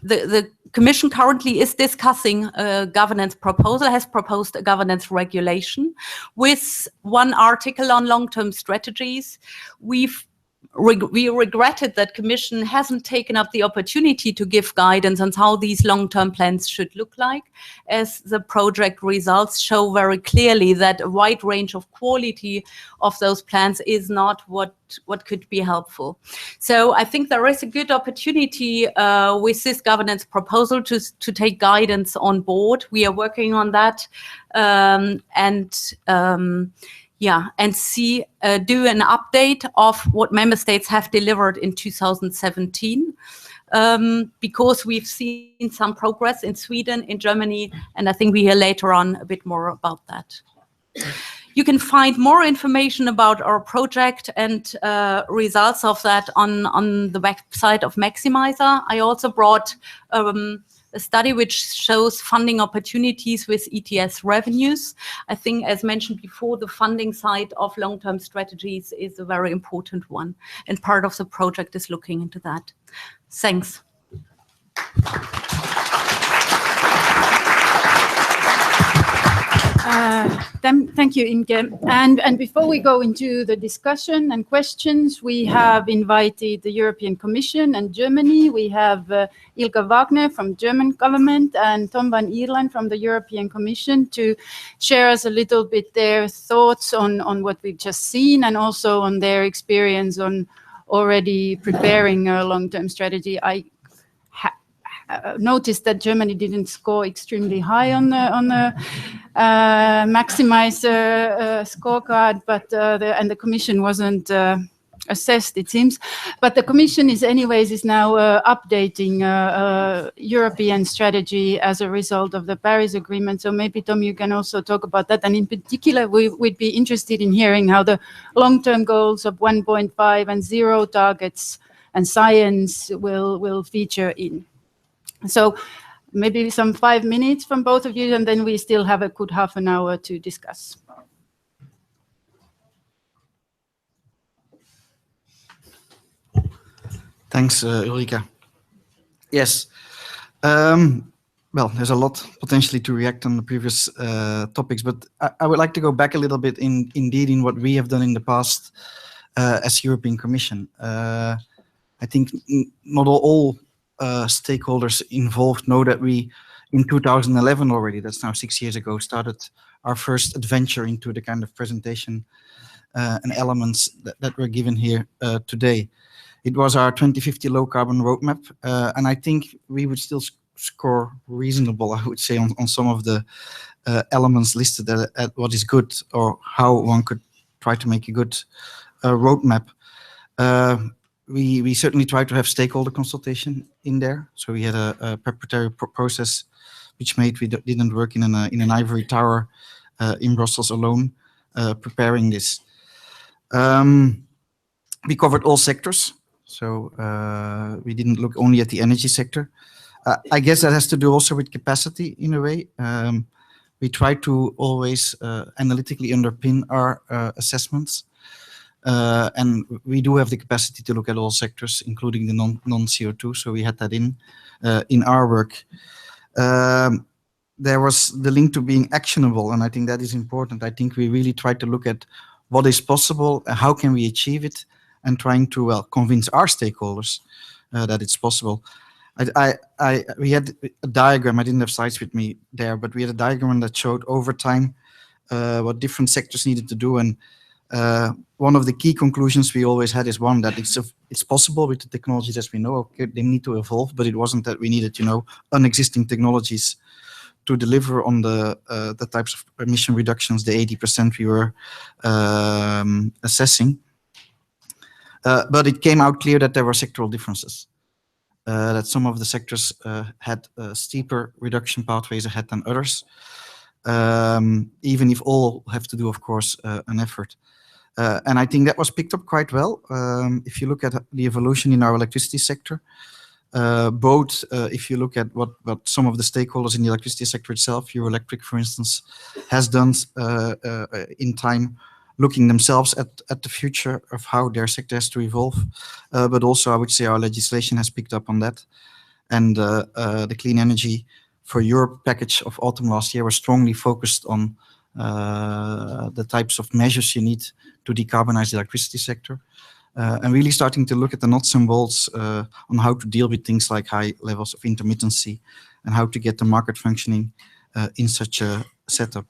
the Commission currently is discussing a governance proposal, has proposed a governance regulation with one article on long-term strategies. We regretted that Commission hasn't taken up the opportunity to give guidance on how these long-term plans should look like, as the project results show very clearly that a wide range of quality of those plans is not what could be helpful. So I think there is a good opportunity with this governance proposal to take guidance on board. We are working on that, and do an update of what member states have delivered in 2017, because we've seen some progress in Sweden, in Germany, and I think we hear later on a bit more about that. You can find more information about our project and results of that on the website of Maximizer. I also brought a study which shows funding opportunities with ETS revenues. I think, as mentioned before, the funding side of long-term strategies is a very important one, and part of the project is looking into that. Thanks. Thank you, Imke. And before we go into the discussion and questions, we have invited the European Commission and Germany. We have Ilka Wagner from German government and Tom van Ierland from the European Commission to share us a little bit their thoughts on what we've just seen, and also on their experience on already preparing a long-term strategy. I noticed that Germany didn't score extremely high on the Maximizer scorecard, but the Commission wasn't assessed, it seems. But the Commission is now updating European strategy as a result of the Paris Agreement. So maybe, Tom, you can also talk about that. And in particular, we'd be interested in hearing how the long-term goals of 1.5 and 0 targets and science will feature in. So maybe some 5 minutes from both of you, and then we still have a good half an hour to discuss. Thanks, Ulrika. Yes. Well, there's a lot potentially to react on the previous topics, but I would like to go back a little bit indeed in what we have done in the past as European Commission. I think not all stakeholders involved know that we, in 2011 already, that's now 6 years ago, started our first adventure into the kind of presentation and elements that were given here today. It was our 2050 low carbon roadmap, and I think we would still score reasonable, I would say, on some of the elements listed at what is good, or how one could try to make a good roadmap. We certainly tried to have stakeholder consultation in there, so we had a preparatory process, which we didn't work in an ivory tower in Brussels alone, preparing this. We covered all sectors. So we didn't look only at the energy sector. I guess that has to do also with capacity in a way. We try to always analytically underpin our assessments. And we do have the capacity to look at all sectors, including the non-CO2. So we had that in our work. There was the link to being actionable, and I think that is important. I think we really tried to look at what is possible, how can we achieve it, and trying to convince our stakeholders that it's possible. We had a diagram. I didn't have slides with me there, but we had a diagram that showed over time what different sectors needed to do. And one of the key conclusions we always had is one, that it's possible with the technologies as we know. Okay, they need to evolve, but it wasn't that we needed, unexisting technologies to deliver on the types of emission reductions, the 80% we were assessing. But it came out clear that there were sectoral differences, that some of the sectors had steeper reduction pathways ahead than others, even if all have to do, of course, an effort. And I think that was picked up quite well. If you look at the evolution in our electricity sector, both if you look at what some of the stakeholders in the electricity sector itself, Eurelectric, for instance, has done in time, looking themselves at the future of how their sector has to evolve. But also, I would say our legislation has picked up on that. And the Clean Energy for Europe package of autumn last year was strongly focused on the types of measures you need to decarbonize the electricity sector. And really starting to look at the nuts and bolts on how to deal with things like high levels of intermittency and how to get the market functioning in such a setup.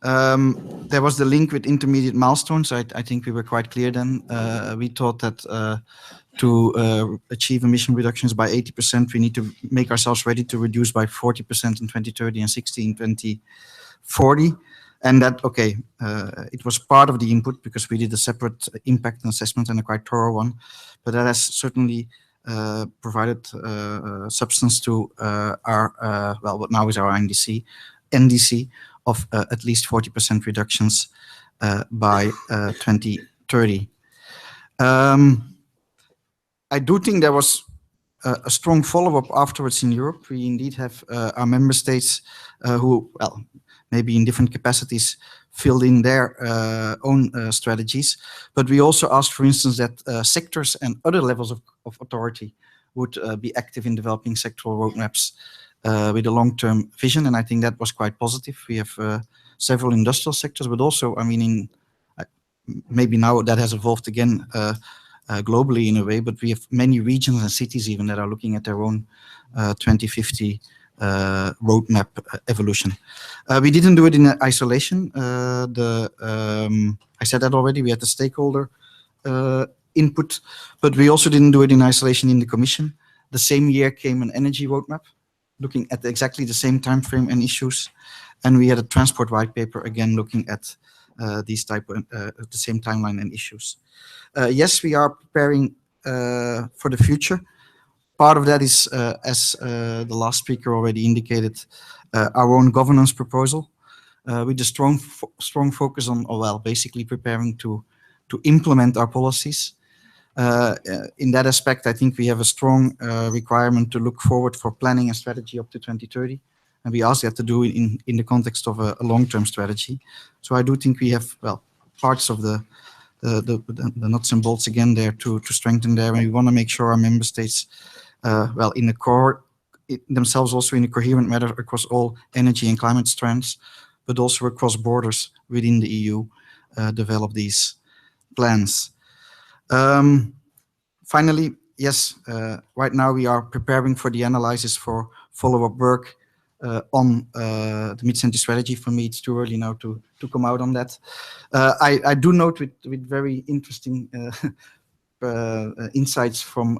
There was the link with intermediate milestones. I think we were quite clear then. We thought that to achieve emission reductions by 80%, we need to make ourselves ready to reduce by 40% in 2030 and 60% in 2040. And that, okay, it was part of the input because we did a separate impact assessment and a quite thorough one. But that has certainly provided substance to our, well, what now is our NDC of at least 40% reductions by 2030. I do think there was a strong follow-up afterwards in Europe. We indeed have our member states who, well, maybe in different capacities, filled in their own strategies. But we also asked, for instance, that sectors and other levels of authority would be active in developing sectoral roadmaps with a long-term vision, and I think that was quite positive. We have several industrial sectors, but also, I mean, maybe now that has evolved again globally in a way, but we have many regions and cities even that are looking at their own 2050 roadmap evolution. We didn't do it in isolation. I said that already, we had the stakeholder input, but we also didn't do it in isolation in the Commission. The same year came an energy roadmap, looking at exactly the same time frame and issues. And we had a transport white paper, again, looking at these type of, the same timeline and issues. Yes, we are preparing for the future. Part of that is, as the last speaker already indicated, our own governance proposal, with a strong focus on, basically preparing to implement our policies. In that aspect, I think we have a strong requirement to look forward for planning and strategy up to 2030. And we also have to do it in the context of a long-term strategy. So I do think we have, parts of the nuts and bolts again there to strengthen there. And we want to make sure our member states, in the core, themselves also in a coherent manner across all energy and climate strands, but also across borders within the EU, develop these plans. Finally, yes, right now we are preparing for the analysis for follow-up work on the mid-century strategy. For me, it's too early now to come out on that. I do note with very interesting insights from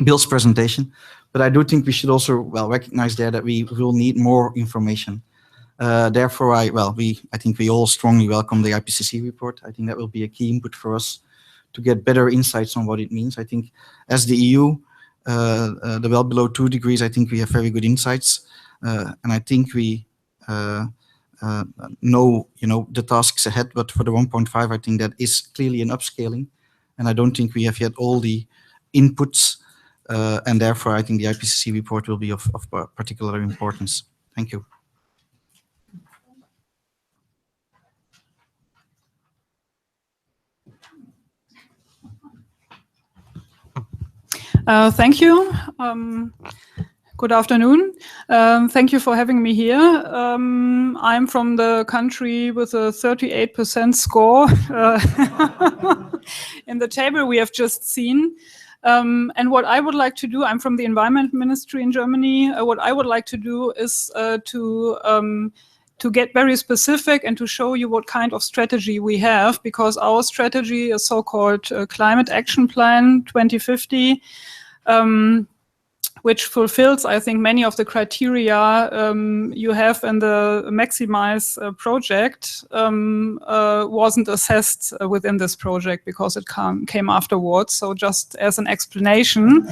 Bill's presentation, but I do think we should also recognize there that we will need more information. Therefore, I think we all strongly welcome the IPCC report. I think that will be a key input for us to get better insights on what it means. I think as the EU, the well below 2 degrees, I think we have very good insights, and I think we know, the tasks ahead. But for the 1.5, I think that is clearly an upscaling, and I don't think we have yet all the inputs, and therefore I think the IPCC report will be of particular importance. Thank you. Thank you. Good afternoon. Thank you for having me here. I'm from the country with a 38% score in the table we have just seen. And what I would like to do, I'm from the Environment Ministry in Germany. What I would like to do is to get very specific and to show you what kind of strategy we have, because our strategy is so-called Climate Action Plan 2050, which fulfills, I think, many of the criteria you have in the Maximize project, wasn't assessed within this project because it came afterwards. So just as an explanation.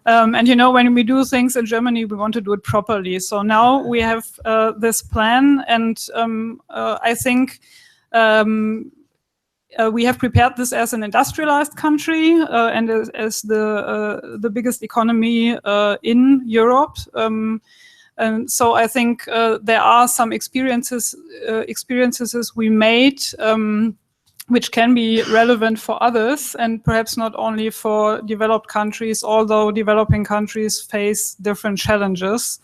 And when we do things in Germany, we want to do it properly. So now we have this plan, and I think we have prepared this as an industrialized country and as the biggest economy in Europe. And so I think there are some experiences we made which can be relevant for others, and perhaps not only for developed countries, although developing countries face different challenges.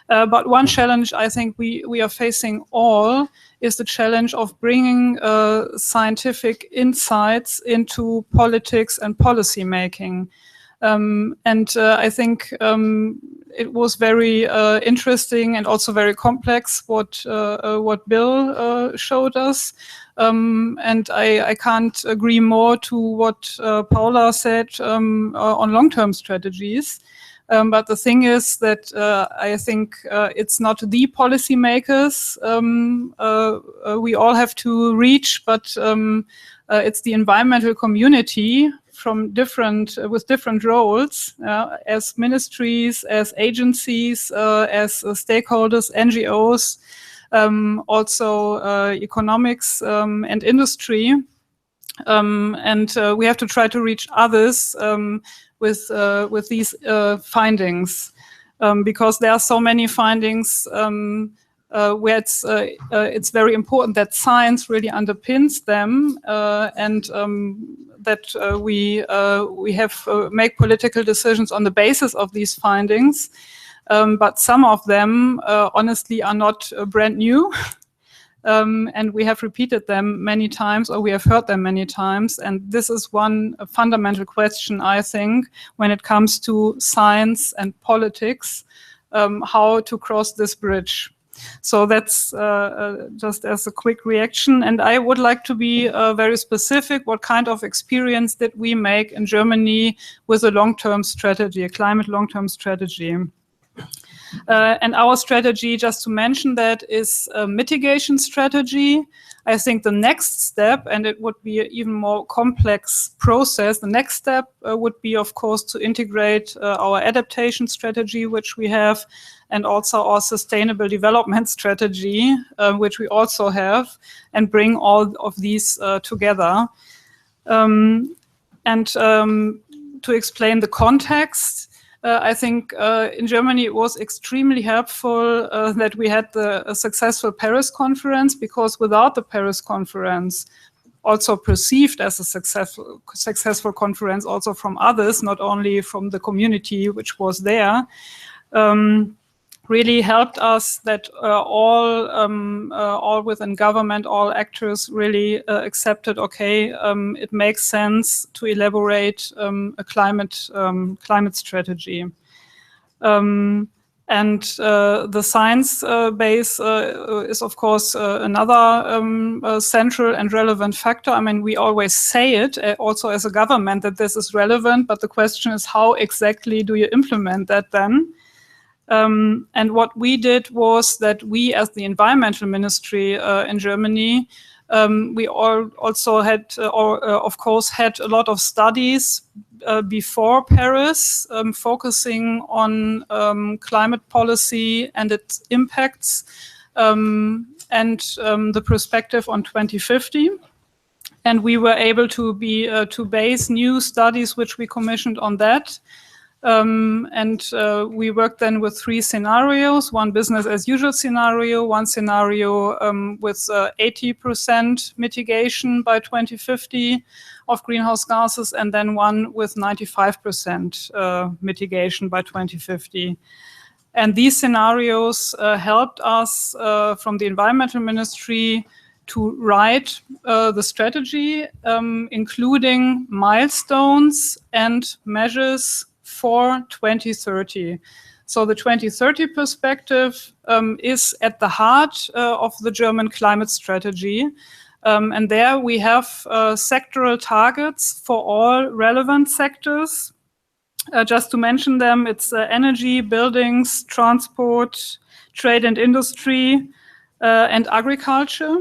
But one challenge I think we are facing all is the challenge of bringing scientific insights into politics and policy making. And I think it was very interesting and also very complex what Bill showed us. And I can't agree more to what Paula said on long-term strategies. But the thing is that I think it's not the policymakers we all have to reach, but it's the environmental community from with different roles, as ministries, as agencies, as stakeholders, NGOs, also economics and industry. And we have to try to reach others with these findings, because there are so many findings where it's very important that science really underpins them, and that we have make political decisions on the basis of these findings. But some of them, honestly, are not brand new. And we have repeated them many times, or we have heard them many times. And this is one fundamental question, I think, when it comes to science and politics, how to cross this bridge. So that's just as a quick reaction. And I would like to be very specific. What kind of experience did we make in Germany with a long-term strategy, a climate long-term strategy? And our strategy, just to mention that, is a mitigation strategy. I think the next step, and it would be an even more complex process, the next step would be, of course, to integrate our adaptation strategy, which we have, and also our sustainable development strategy, which we also have, and bring all of these together. To explain the context, I think in Germany it was extremely helpful that we had a successful Paris conference, because without the Paris conference, also perceived as a successful conference also from others, not only from the community which was there, really helped us that all within government, all actors really accepted, okay, it makes sense to elaborate a climate strategy. The science base is, of course, another central and relevant factor. I mean, we always say it also as a government that this is relevant, but the question is, how exactly do you implement that then? And what we did was that we, as the environmental ministry in Germany, we also had, of course, had a lot of studies before Paris, focusing on climate policy and its impacts, and the perspective on 2050. And we were able to base new studies which we commissioned on that. We worked then with 3 scenarios: one business as usual scenario, one scenario with 80% mitigation by 2050 of greenhouse gases, and then one with 95% mitigation by 2050. And these scenarios helped us from the environmental ministry to write the strategy, including milestones and measures for 2030. So the 2030 perspective is at the heart of the German climate strategy. And there we have sectoral targets for all relevant sectors. Just to mention them, it's energy, buildings, transport, trade and industry, and agriculture.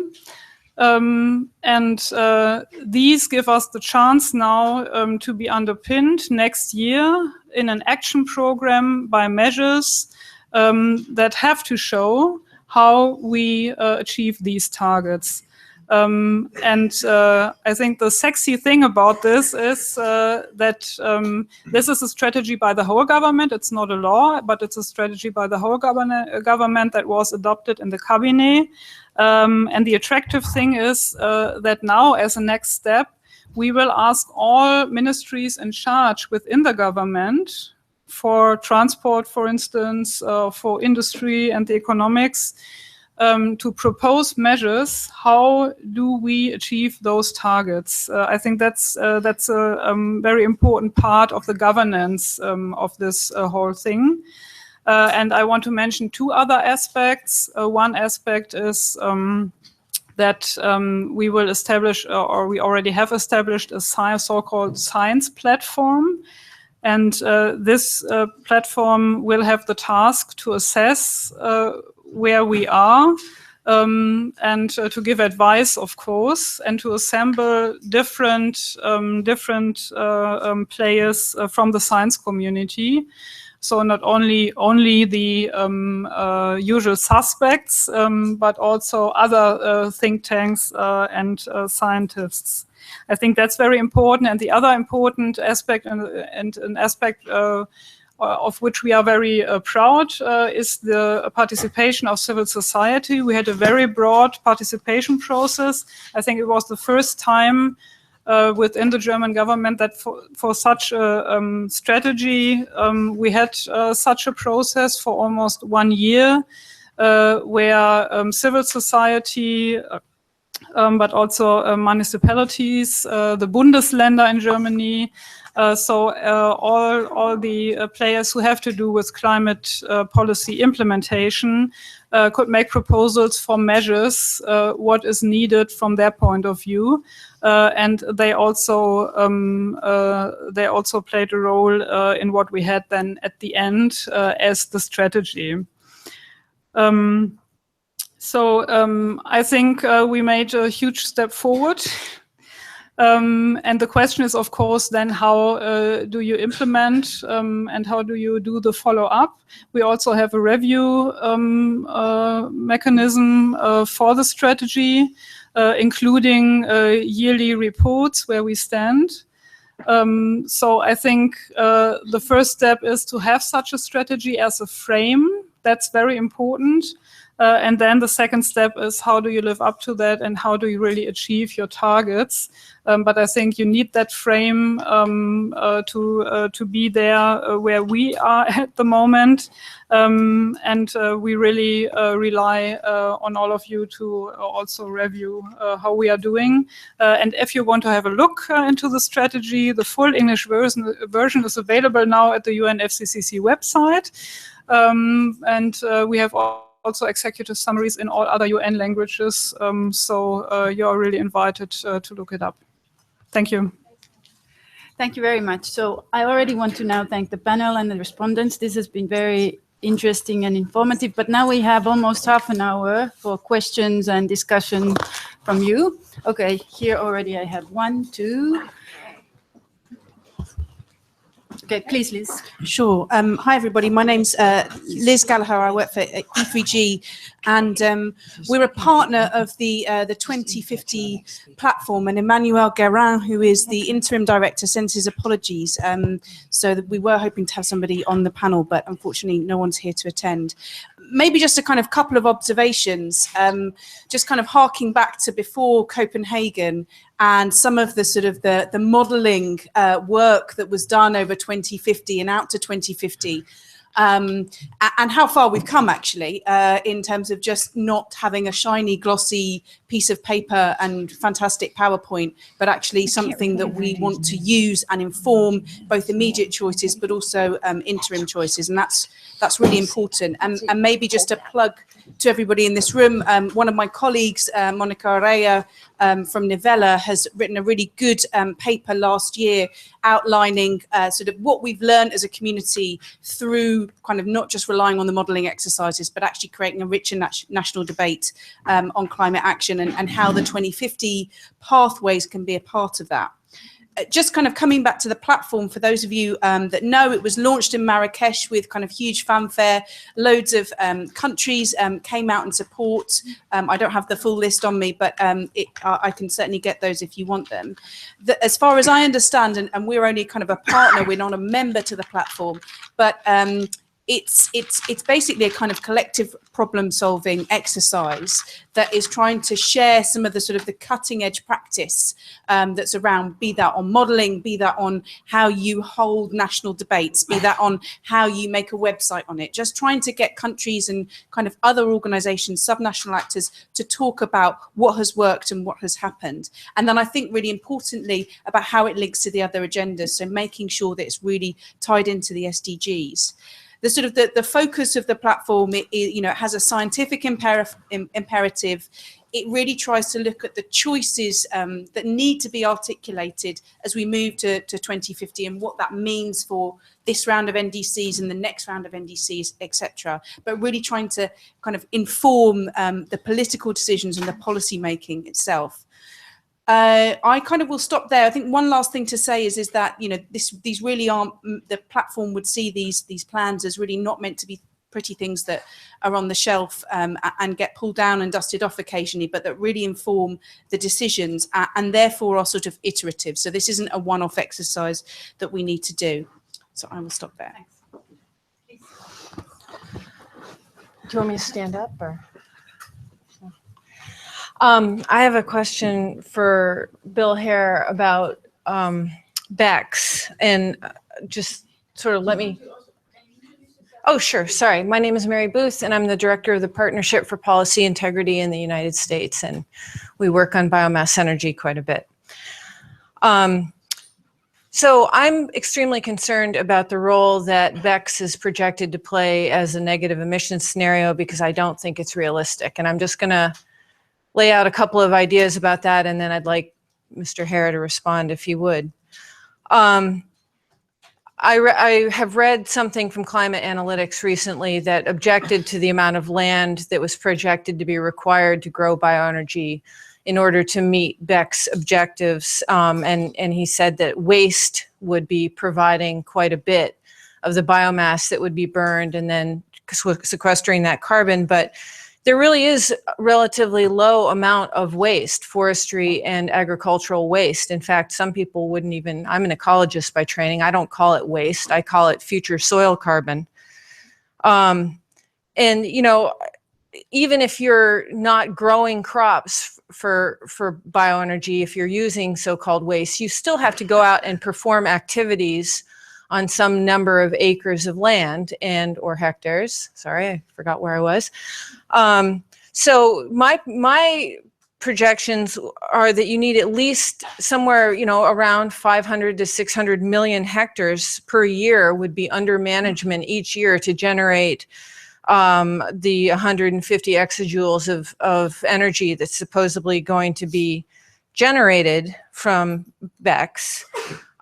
These give us the chance now to be underpinned next year in an action program by measures that have to show how we achieve these targets. I think the sexy thing about this is that this is a strategy by the whole government. It's not a law, but it's a strategy by the whole government that was adopted in the cabinet. And the attractive thing is that now, as a next step, we will ask all ministries in charge within the government, for transport, for instance, for industry and the economics, to propose measures. How do we achieve those targets? I think that's a very important part of the governance of this whole thing. And I want to mention 2 other aspects. One aspect is that we will establish, or we already have established, a so-called science platform. And this platform will have the task to assess where we are, and to give advice, of course, and to assemble different players from the science community. So not only the usual suspects, but also other think tanks and scientists. I think that's very important. And the other important aspect, and an aspect of which we are very proud, is the participation of civil society. We had a very broad participation process. I think it was the first time within the German government that for such a strategy, we had such a process for almost 1 year, where civil society, but also municipalities, the Bundesländer in Germany. So all the players who have to do with climate policy implementation could make proposals for measures, what is needed from their point of view, and they also played a role in what we had then at the end as the strategy. I think we made a huge step forward. And the question is, of course, then how do you implement and how do you do the follow-up? We also have a review mechanism for the strategy, including yearly reports where we stand. So I think the first step is to have such a strategy as a frame. That's very important. And then the second step is how do you live up to that and how do you really achieve your targets? But I think you need that frame to be there where we are at the moment. And we really rely on all of you to also review how we are doing. And if you want to have a look into the strategy, the full English version is available now at the UNFCCC website. And we have also executive summaries in all other UN languages. So you're really invited to look it up. Thank you. Thank you very much. So I already want to now thank the panel and the respondents. This has been very interesting and informative, but now we have almost half an hour for questions and discussion from you. Okay, here already I have 1, 2. Okay, please, Liz. Sure. Hi, everybody. My name's Liz Gallagher. I work for E3G, and we're a partner of the 2050 platform. And Emmanuel Guérin, who is the interim director, sends his apologies. So that we were hoping to have somebody on the panel, but unfortunately, no one's here to attend. Maybe just a kind of couple of observations, just kind of harking back to before Copenhagen and some of the sort of the modelling work that was done over 2050 and out to 2050. And how far we've come, actually, in terms of just not having a shiny, glossy piece of paper and fantastic PowerPoint, but actually something that we want to use and inform both immediate choices, but also interim choices. And that's really important. And maybe just a plug to everybody in this room, one of my colleagues, Monica Araya from Nivella, has written a really good paper last year outlining sort of what we've learned as a community through kind of not just relying on the modelling exercises, but actually creating a richer national debate on climate action and how the 2050 pathways can be a part of that. Just kind of coming back to the platform, for those of you that know, it was launched in Marrakesh with kind of huge fanfare. Loads of countries came out in support. I don't have the full list on me, but I can certainly get those if you want them. As far as I understand, and we're only kind of a partner, we're not a member to the platform, but it's basically a kind of collective problem-solving exercise that is trying to share some of the sort of the cutting-edge practice that's around, be that on modelling, be that on how you hold national debates, be that on how you make a website on it. Just trying to get countries and kind of other organisations, subnational actors, to talk about what has worked and what has happened. And then I think really importantly about how it links to the other agendas, so making sure that it's really tied into the SDGs. The sort of the focus of the platform, it has a scientific imperative. It really tries to look at the choices that need to be articulated as we move to 2050 and what that means for this round of NDCs and the next round of NDCs, etc. But really trying to kind of inform the political decisions and the policy making itself. I kind of will stop there. I think one last thing to say is that these really aren't, the platform would see these plans as really not meant to be pretty things that are on the shelf and get pulled down and dusted off occasionally, but that really inform the decisions and therefore are sort of iterative. So this isn't a one-off exercise that we need to do. So I will stop there. Do you want me to stand up or? I have a question for Bill Hare about BECS, and just sort of let me. Oh, sure. Sorry. My name is Mary Booth, and I'm the director of the Partnership for Policy Integrity in the United States, and we work on biomass energy quite a bit. So I'm extremely concerned about the role that BECCS is projected to play as a negative emissions scenario because I don't think it's realistic. And I'm just going to lay out a couple of ideas about that, and then I'd like Mr. Hare to respond if he would. I have read something from Climate Analytics recently that objected to the amount of land that was projected to be required to grow bioenergy in order to meet BECCS objectives. And he said that waste would be providing quite a bit of the biomass that would be burned and then sequestering that carbon. But there really is a relatively low amount of waste, forestry and agricultural waste. In fact, some people wouldn't even, I'm an ecologist by training, I don't call it waste, I call it future soil carbon. And, you know, even if you're not growing crops for bioenergy, if you're using so-called waste, you still have to go out and perform activities on some number of acres of land and or hectares. Sorry, I forgot where I was. So my projections are that you need at least somewhere, you know, around 500 to 600 million hectares per year would be under management each year to generate the 150 exajoules of energy that's supposedly going to be generated from BECCS.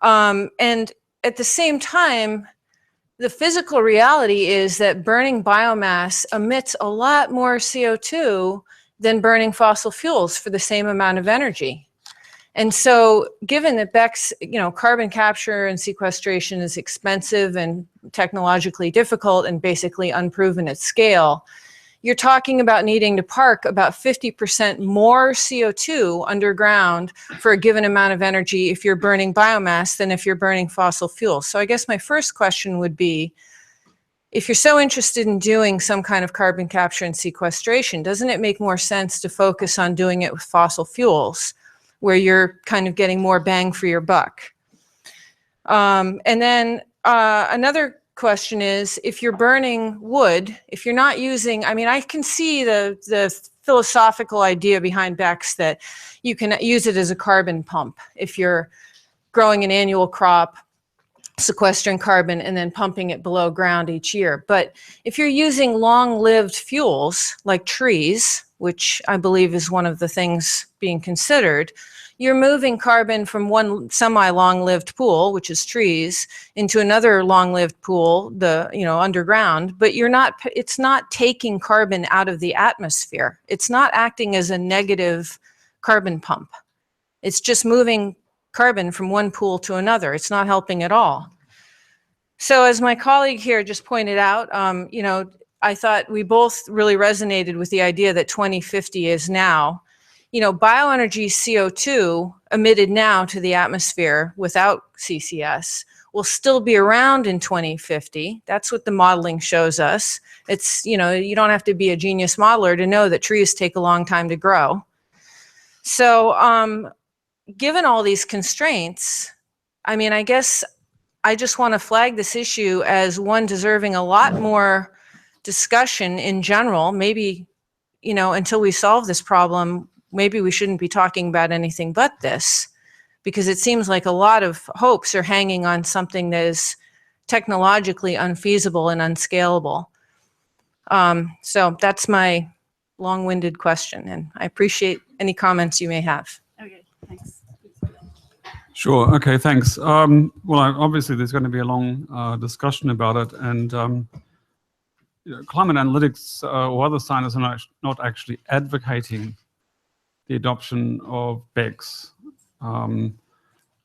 And at the same time, the physical reality is that burning biomass emits a lot more CO2 than burning fossil fuels for the same amount of energy. And so given that BECCS, you know, carbon capture and sequestration is expensive and technologically difficult and basically unproven at scale, you're talking about needing to park about 50% more CO2 underground for a given amount of energy if you're burning biomass than if you're burning fossil fuels. So I guess my first question would be, if you're so interested in doing some kind of carbon capture and sequestration, doesn't it make more sense to focus on doing it with fossil fuels, where you're kind of getting more bang for your buck? And then another question is, if you're burning wood, if you're not using, I mean, I can see the philosophical idea behind BECCS that you can use it as a carbon pump. If you're growing an annual crop, sequestering carbon and then pumping it below ground each year. But if you're using long-lived fuels like trees, which I believe is one of the things being considered, you're moving carbon from one semi-long-lived pool, which is trees, into another long-lived pool, underground, but it's not taking carbon out of the atmosphere. It's not acting as a negative carbon pump. It's just moving carbon from one pool to another. It's not helping at all. So as my colleague here just pointed out, I thought we both really resonated with the idea that 2050 is now. You know, bioenergy CO2 emitted now to the atmosphere without CCS will still be around in 2050. That's what the modeling shows us. It's, you know, you don't have to be a genius modeler to know that trees take a long time to grow. So given all these constraints, I mean, I guess I just want to flag this issue as one deserving a lot more discussion in general. Maybe, you know, until we solve this problem, maybe we shouldn't be talking about anything but this, because it seems like a lot of hopes are hanging on something that is technologically unfeasible and unscalable. So that's my long-winded question, and I appreciate any comments you may have. Okay, thanks. Sure. Okay, thanks. Well, obviously there's going to be a long discussion about it, and you know, climate analytics or other scientists are not actually advocating the adoption of BECCS.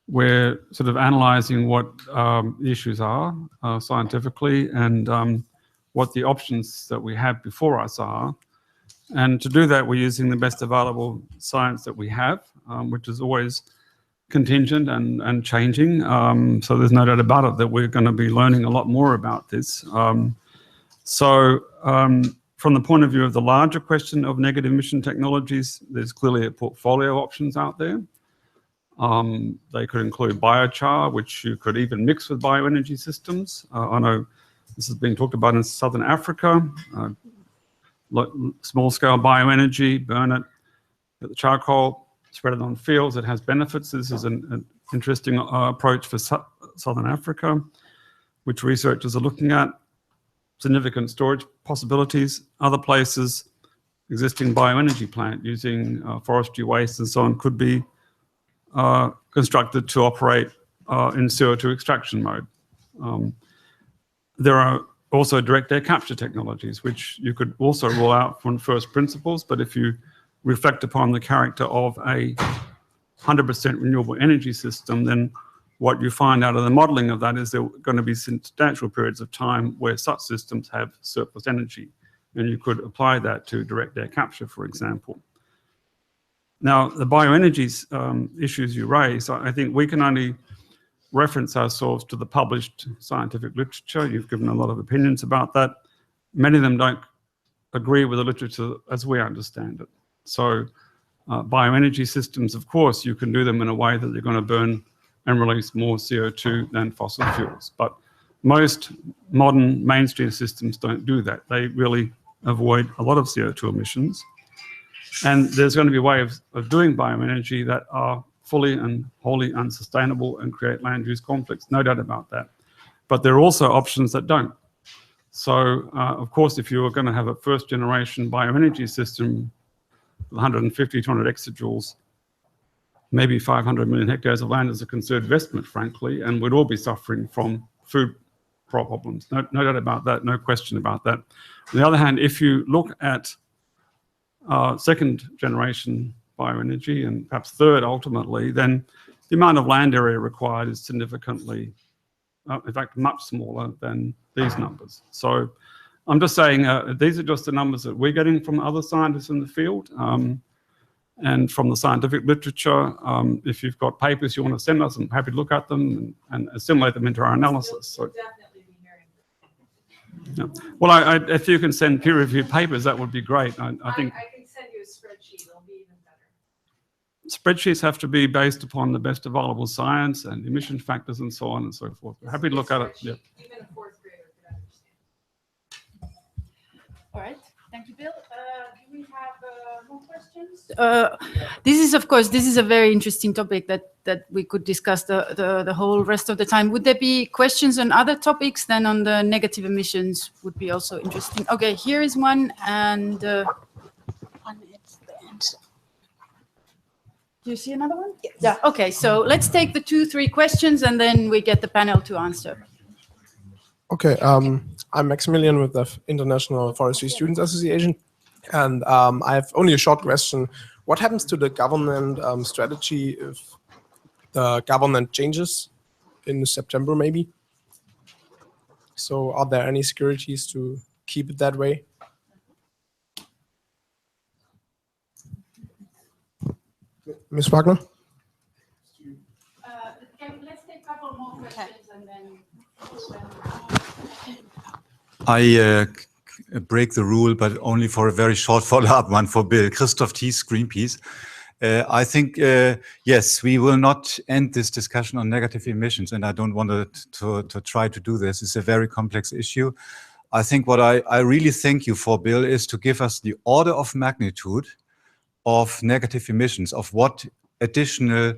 We're sort of analyzing what the issues are scientifically and what the options that we have before us are. And to do that, we're using the best available science that we have, which is always contingent and changing. So there's no doubt about it that we're going to be learning a lot more about this. From the point of view of the larger question of negative emission technologies, there's clearly a portfolio of options out there. They could include biochar, which you could even mix with bioenergy systems. I know This has been talked about in Southern Africa. Small-scale bioenergy, burn it, get the charcoal, spread it on fields. It has benefits. This is an interesting approach for Southern Africa, which researchers are looking at. Significant storage possibilities. Other places, existing bioenergy plant using forestry waste and so on could be constructed to operate in CO2 extraction mode. There are also direct air capture technologies, which you could also roll out from first principles, but if you reflect upon the character of a 100% renewable energy system, then what you find out of the modeling of that is there are going to be substantial periods of time where such systems have surplus energy, and you could apply that to direct air capture, for example. Now, the bioenergy issues you raise, I think we can only reference ourselves to the published scientific literature. You've given a lot of opinions about that. Many of them don't agree with the literature as we understand it. So bioenergy systems, of course, you can do them in a way that they're going to burn and release more CO2 than fossil fuels. But most modern mainstream systems don't do that. They really avoid a lot of CO2 emissions. And there's going to be ways of doing bioenergy that are fully and wholly unsustainable and create land use conflicts, no doubt about that. But there are also options that don't. So, of course, if you are going to have a first generation bioenergy system, 150, 200 exajoules, maybe 500 million hectares of land is a conserved investment, frankly, and we'd all be suffering from food problems. No doubt about that, no question about that. On the other hand, if you look at second generation bioenergy and perhaps third ultimately, then the amount of land area required is significantly, in fact, much smaller than these numbers. So I'm just saying these are just the numbers that we're getting from other scientists in the field and from the scientific literature. If you've got papers you want to send us, I'm happy to look at them and assimilate them into our analysis. So, yeah. Well, if you can send peer-reviewed papers, that would be great. I think I can send you a spreadsheet. It'll be even better. Spreadsheets have to be based upon the best available science and emission factors and so on and so forth. Happy to look at it. Yeah. Even a fourth grader could understand. All right. Thank you, Bill. Do we have more questions? This is, of course, a very interesting topic that we could discuss the whole rest of the time. Would there be questions on other topics than on the negative emissions? Would be also interesting. Okay, here is one, and do you see another one? Yes. Yeah. Okay. So let's take the 2-3 questions, and then we get the panel to answer. Okay. I'm Maximilian with the International Forestry Students Association, and I have only a short question. What happens to the government strategy if the government changes in September, maybe? So are there any securities to keep it that way? Ms. Wagner? Let's take a couple more questions and then... I break the rule, but only for a very short follow-up one for Bill. Christoph Thies, Greenpeace. I think, yes, we will not end this discussion on negative emissions, and I don't want to try to do this. It's a very complex issue. I think what I really thank you for, Bill, is to give us the order of magnitude of negative emissions, of what additional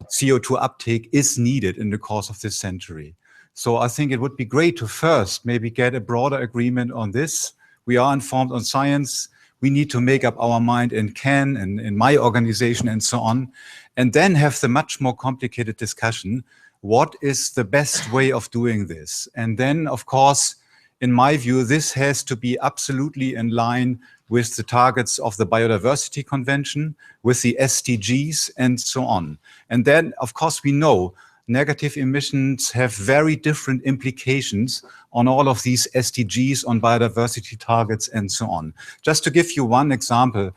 CO2 uptake is needed in the course of this century. So I think it would be great to first maybe get a broader agreement on this. We are informed on science. We need to make up our mind in CAN and in my organization and so on, and then have the much more complicated discussion. What is the best way of doing this? And then, of course, in my view, this has to be absolutely in line with the targets of the Biodiversity Convention, with the SDGs and so on. And then, of course, we know negative emissions have very different implications on all of these SDGs, on biodiversity targets, and so on. Just to give you one example,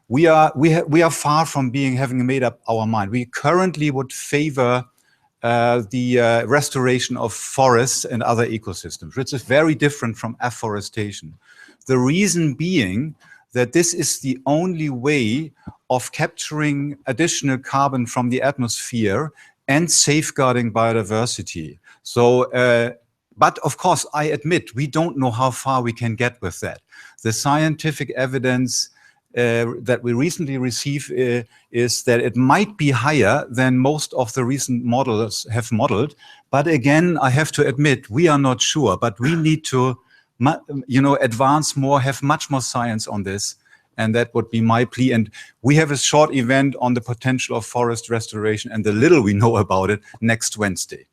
we are far from having made up our mind. We currently would favor the restoration of forests and other ecosystems, which is very different from afforestation. The reason being that this is the only way of capturing additional carbon from the atmosphere and safeguarding biodiversity. So But of course, I admit, we don't know how far we can get with that. The scientific evidence that we recently received is that it might be higher than most of the recent models have modeled. But again, I have to admit, we are not sure, but we need to advance more, have much more science on this. And that would be my plea. And we have a short event on the potential of forest restoration and the little we know about it next Wednesday.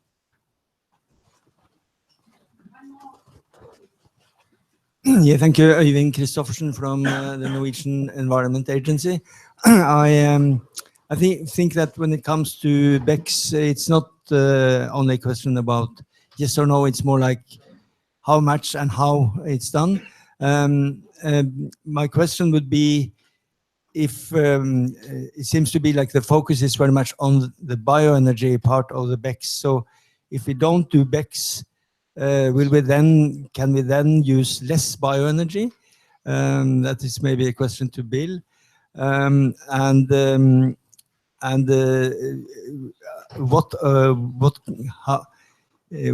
Yeah, thank you, Øyvind Kristoffersen from the Norwegian Environment Agency. I think that when it comes to BECCS, it's not only a question about yes or no, it's more like how much and how it's done. My question would be if it seems to be like the focus is very much on the bioenergy part of the BECCS. So if we don't do BECCS, can we then use less bioenergy? That is maybe a question to Bill.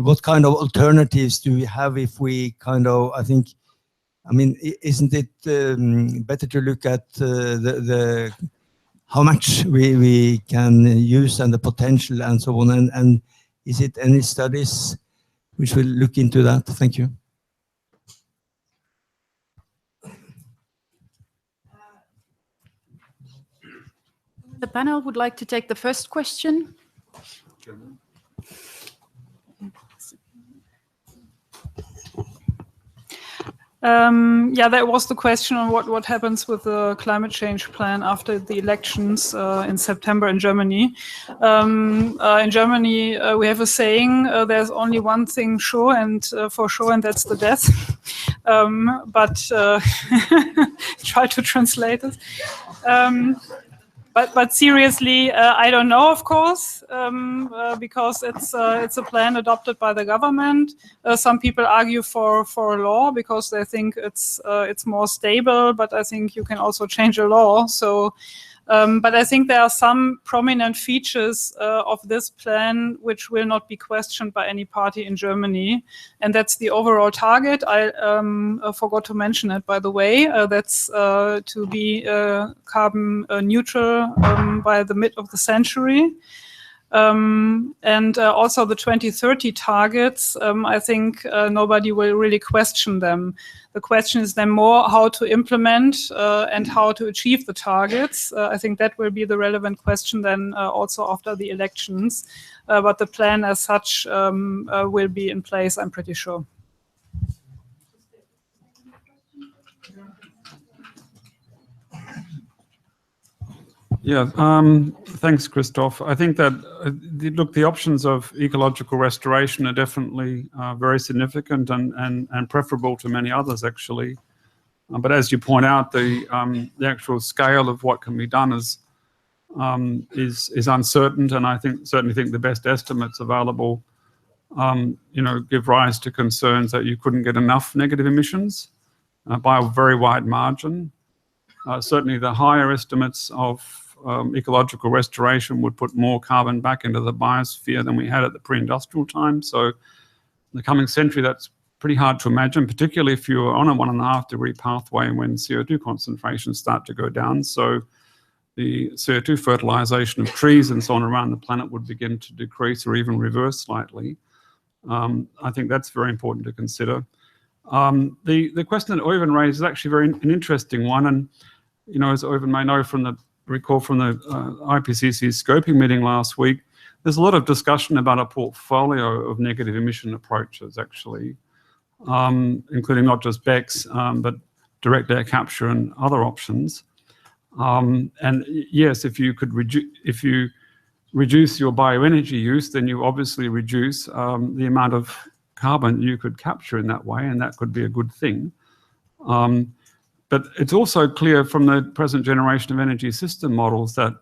What kind of alternatives do we have if we kind of, isn't it better to look at how much we can use and the potential and so on? And is it any studies which will look into that? Thank you. The panel would like to take the first question. Yeah, that was the question on what happens with the climate change plan after the elections in September in Germany. In Germany, we have a saying, there's only one thing sure and for sure, and that's the death. But try to translate it. But seriously, I don't know, of course, because it's a plan adopted by the government. Some people argue for a law because they think it's more stable, but I think you can also change a law. So, but I think there are some prominent features of this plan which will not be questioned by any party in Germany, and that's the overall target. I forgot to mention it, by the way. That's to be carbon neutral by the mid of the century. And also the 2030 targets, I think nobody will really question them. The question is then more how to implement and how to achieve the targets. I think that will be the relevant question then also after the elections. But the plan as such will be in place, I'm pretty sure. Yeah, thanks, Christoph. I think that, look, the options of ecological restoration are definitely very significant and preferable to many others, actually. But as you point out, the actual scale of what can be done is uncertain, and I certainly think the best estimates available, give rise to concerns that you couldn't get enough negative emissions by a very wide margin. Certainly, the higher estimates of ecological restoration would put more carbon back into the biosphere than we had at the pre-industrial time. So in the coming century, that's pretty hard to imagine, particularly if you're on a 1.5 degree pathway when CO2 concentrations start to go down. So the CO2 fertilization of trees and so on around the planet would begin to decrease or even reverse slightly. I think that's very important to consider. The question that Øyvind raised is actually an interesting one. And, as Øyvind may know recall from the IPCC scoping meeting last week, there's a lot of discussion about a portfolio of negative emission approaches, actually, including not just BECCS, but direct air capture and other options. And yes, if you reduce your bioenergy use, then you obviously reduce the amount of carbon you could capture in that way, and that could be a good thing. But it's also clear from the present generation of energy system models that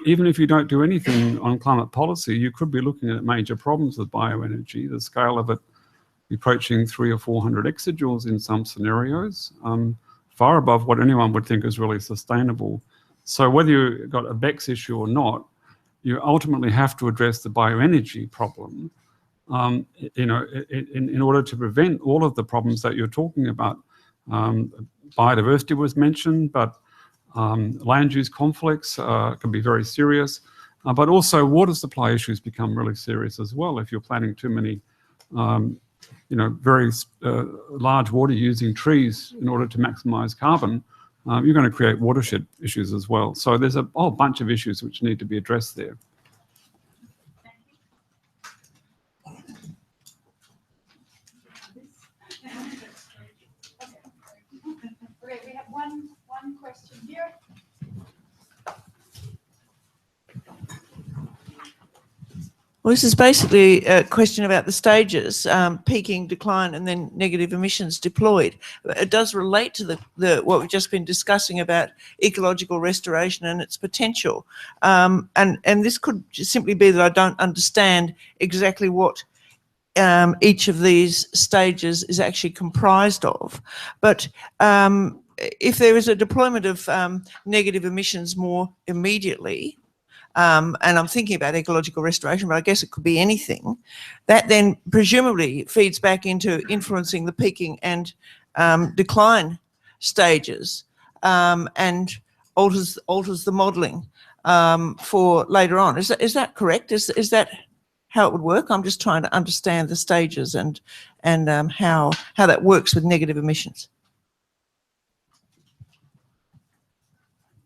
even if you don't do anything on climate policy, you could be looking at major problems with bioenergy, the scale of it approaching 300 or 400 exajoules in some scenarios, far above what anyone would think is really sustainable. So whether you've got a BECCS issue or not, you ultimately have to address the bioenergy problem. in order to prevent all of the problems that you're talking about. Biodiversity was mentioned, but land use conflicts can be very serious. But also water supply issues become really serious as well. If you're planting too many, very large water-using trees in order to maximize carbon, you're going to create watershed issues as well. So there's a whole bunch of issues which need to be addressed there. Okay, we have one question here. Well, this is basically a question about the stages, peaking, decline, and then negative emissions deployed. It does relate to the what we've just been discussing about ecological restoration and its potential. And this could simply be that I don't understand exactly what each of these stages is actually comprised of. But if there is a deployment of negative emissions more immediately, and I'm thinking about ecological restoration, but I guess it could be anything, that then presumably feeds back into influencing the peaking and decline stages, and alters the modelling for later on. Is that correct? Is that how it would work? I'm just trying to understand the stages and how that works with negative emissions.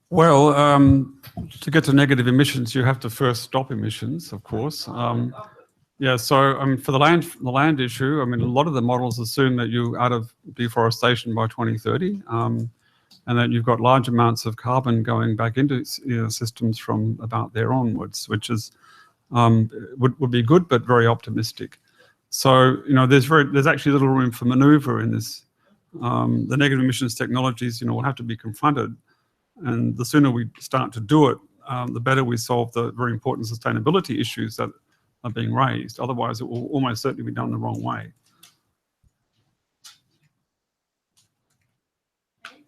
Well, to get to negative emissions, you have to first stop emissions, of course. Yeah, so for the land issue, a lot of the models assume that you're out of deforestation by 2030, and that you've got large amounts of carbon going back into systems from about there onwards, which is would be good, but very optimistic. So there's actually little room for manoeuvre in this. The negative emissions technologies, will have to be confronted. And the sooner we start to do it, the better we solve the very important sustainability issues that are being raised. Otherwise, it will almost certainly be done the wrong way. Okay.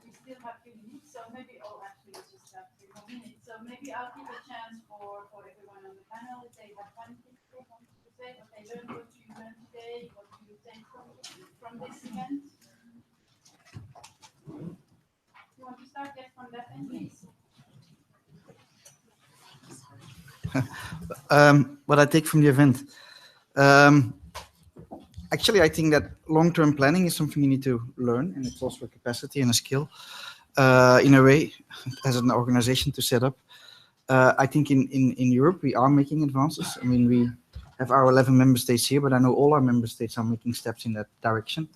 We still have 2 minutes, so maybe, actually it's just 3 more minutes. So maybe I'll give a chance for everyone on the panel if they have one thing they want to say, what they learned, what you learned today, what do you take from this event? You want to start yet from that end, please? What I take from the event. Actually, I think that long-term planning is something you need to learn, and it's also a capacity and a skill, in a way, as an organization to set up. I think in Europe, we are making advances. We have our 11 member states here, but I know all our member states are making steps in that direction.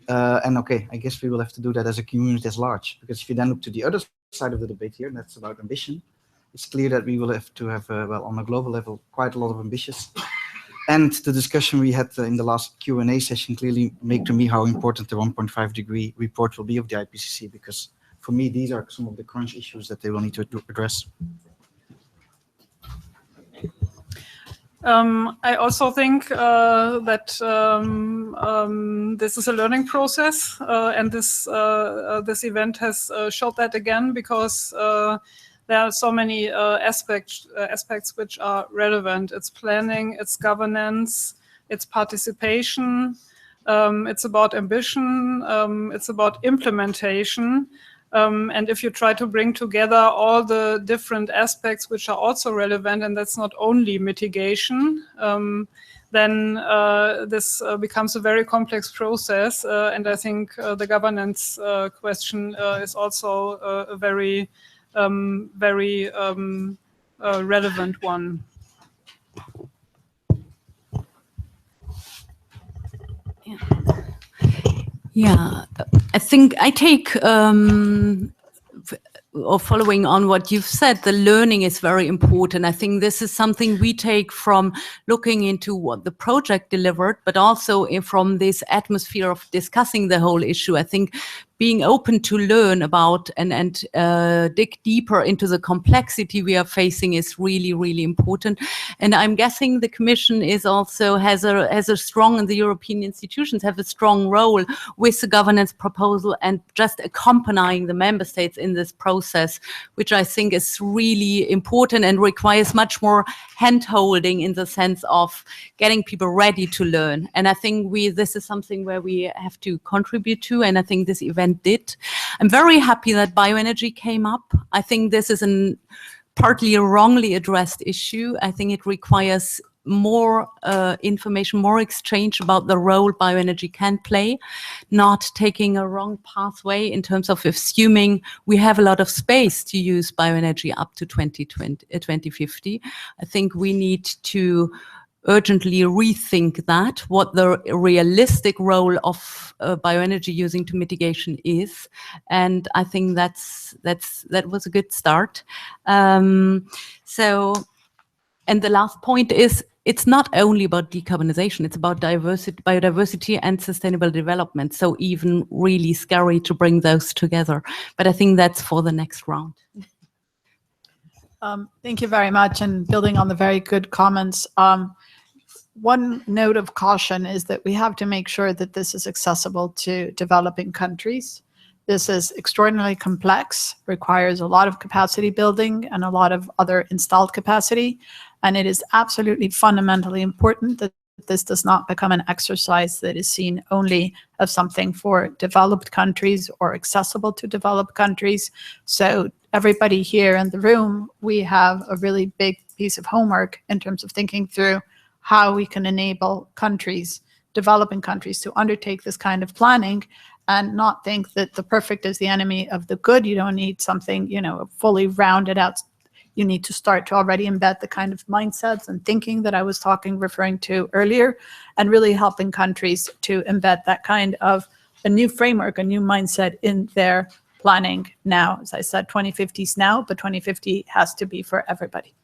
And okay, I guess we will have to do that as a community as large, because if you then look to the other side of the debate here, and that's about ambition, it's clear that we will have to have, on a global level, quite a lot of ambitions. And the discussion we had in the last Q&A session clearly make to me how important the 1.5 degree report will be of the IPCC, because for me, these are some of the crunch issues that they will need to address. I also think that this is a learning process, and this event has showed that again, because there are so many aspects which are relevant. It's planning, it's governance, it's participation, it's about ambition, it's about implementation. And if you try to bring together all the different aspects which are also relevant, and that's not only mitigation, then this becomes a very complex process. And I think the governance question is also a very relevant one. Yeah, I think I take, or following on what you've said, the learning is very important. I think this is something we take from looking into what the project delivered, but also from this atmosphere of discussing the whole issue. I think being open to learn about and dig deeper into the complexity we are facing is really, really important. And I'm guessing the Commission is also has a strong, and the European institutions have a strong role with the governance proposal and just accompanying the member states in this process, which I think is really important and requires much more hand-holding in the sense of getting people ready to learn. And I think this is something where we have to contribute to, and I think this event did. I'm very happy that bioenergy came up. I think this is partly a wrongly addressed issue. I think it requires more information, more exchange about the role bioenergy can play, not taking a wrong pathway in terms of assuming we have a lot of space to use bioenergy up to 2050. I think we need to urgently rethink that, what the realistic role of bioenergy using to mitigation is. And I think that was a good start. And the last point is, it's not only about decarbonization, it's about biodiversity and sustainable development. So even really scary to bring those together. But I think that's for the next round. Thank you very much. And building on the very good comments, one note of caution is that we have to make sure that this is accessible to developing countries. This is extraordinarily complex, requires a lot of capacity building and a lot of other installed capacity. And it is absolutely fundamentally important that this does not become an exercise that is seen only as something for developed countries or accessible to developed countries. So everybody here in the room, we have a really big piece of homework in terms of thinking through how we can enable countries, developing countries, to undertake this kind of planning and not think that the perfect is the enemy of the good. You don't need something, fully rounded out. You need to start to already embed the kind of mindsets and thinking that I was referring to earlier, and really helping countries to embed that kind of a new framework, a new mindset in their planning now. As I said, 2050 is now, but 2050 has to be for everybody.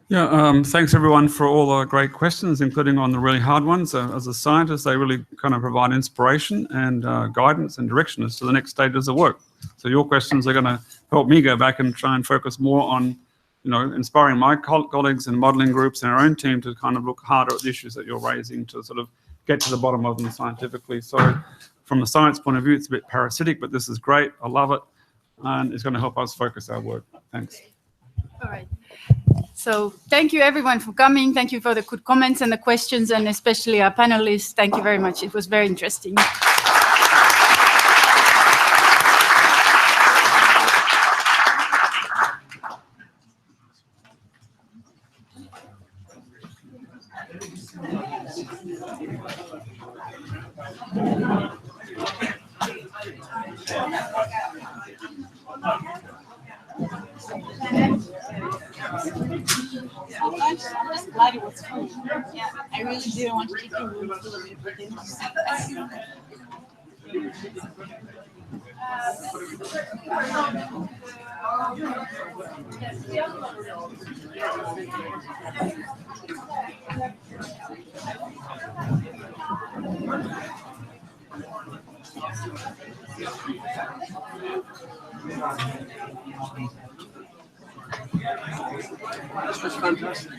Yeah, thanks everyone for all the great questions, including on the really hard ones. As a scientist, they really kind of provide inspiration and guidance and direction as to the next stages of work. So your questions are going to help me go back and try and focus more on, inspiring my colleagues and modeling groups and our own team to kind of look harder at the issues that you're raising to sort of get to the bottom of them scientifically. So from a science point of view, it's a bit parasitic, but this is great. I love it. And it's going to help us focus our work. Thanks. All right. So thank you everyone for coming. Thank you for the good comments and the questions, and especially our panelists. Thank you very much. It was very interesting. Glad it was fun. Yeah, I really didn't want to keep the room full of everything. This was fantastic.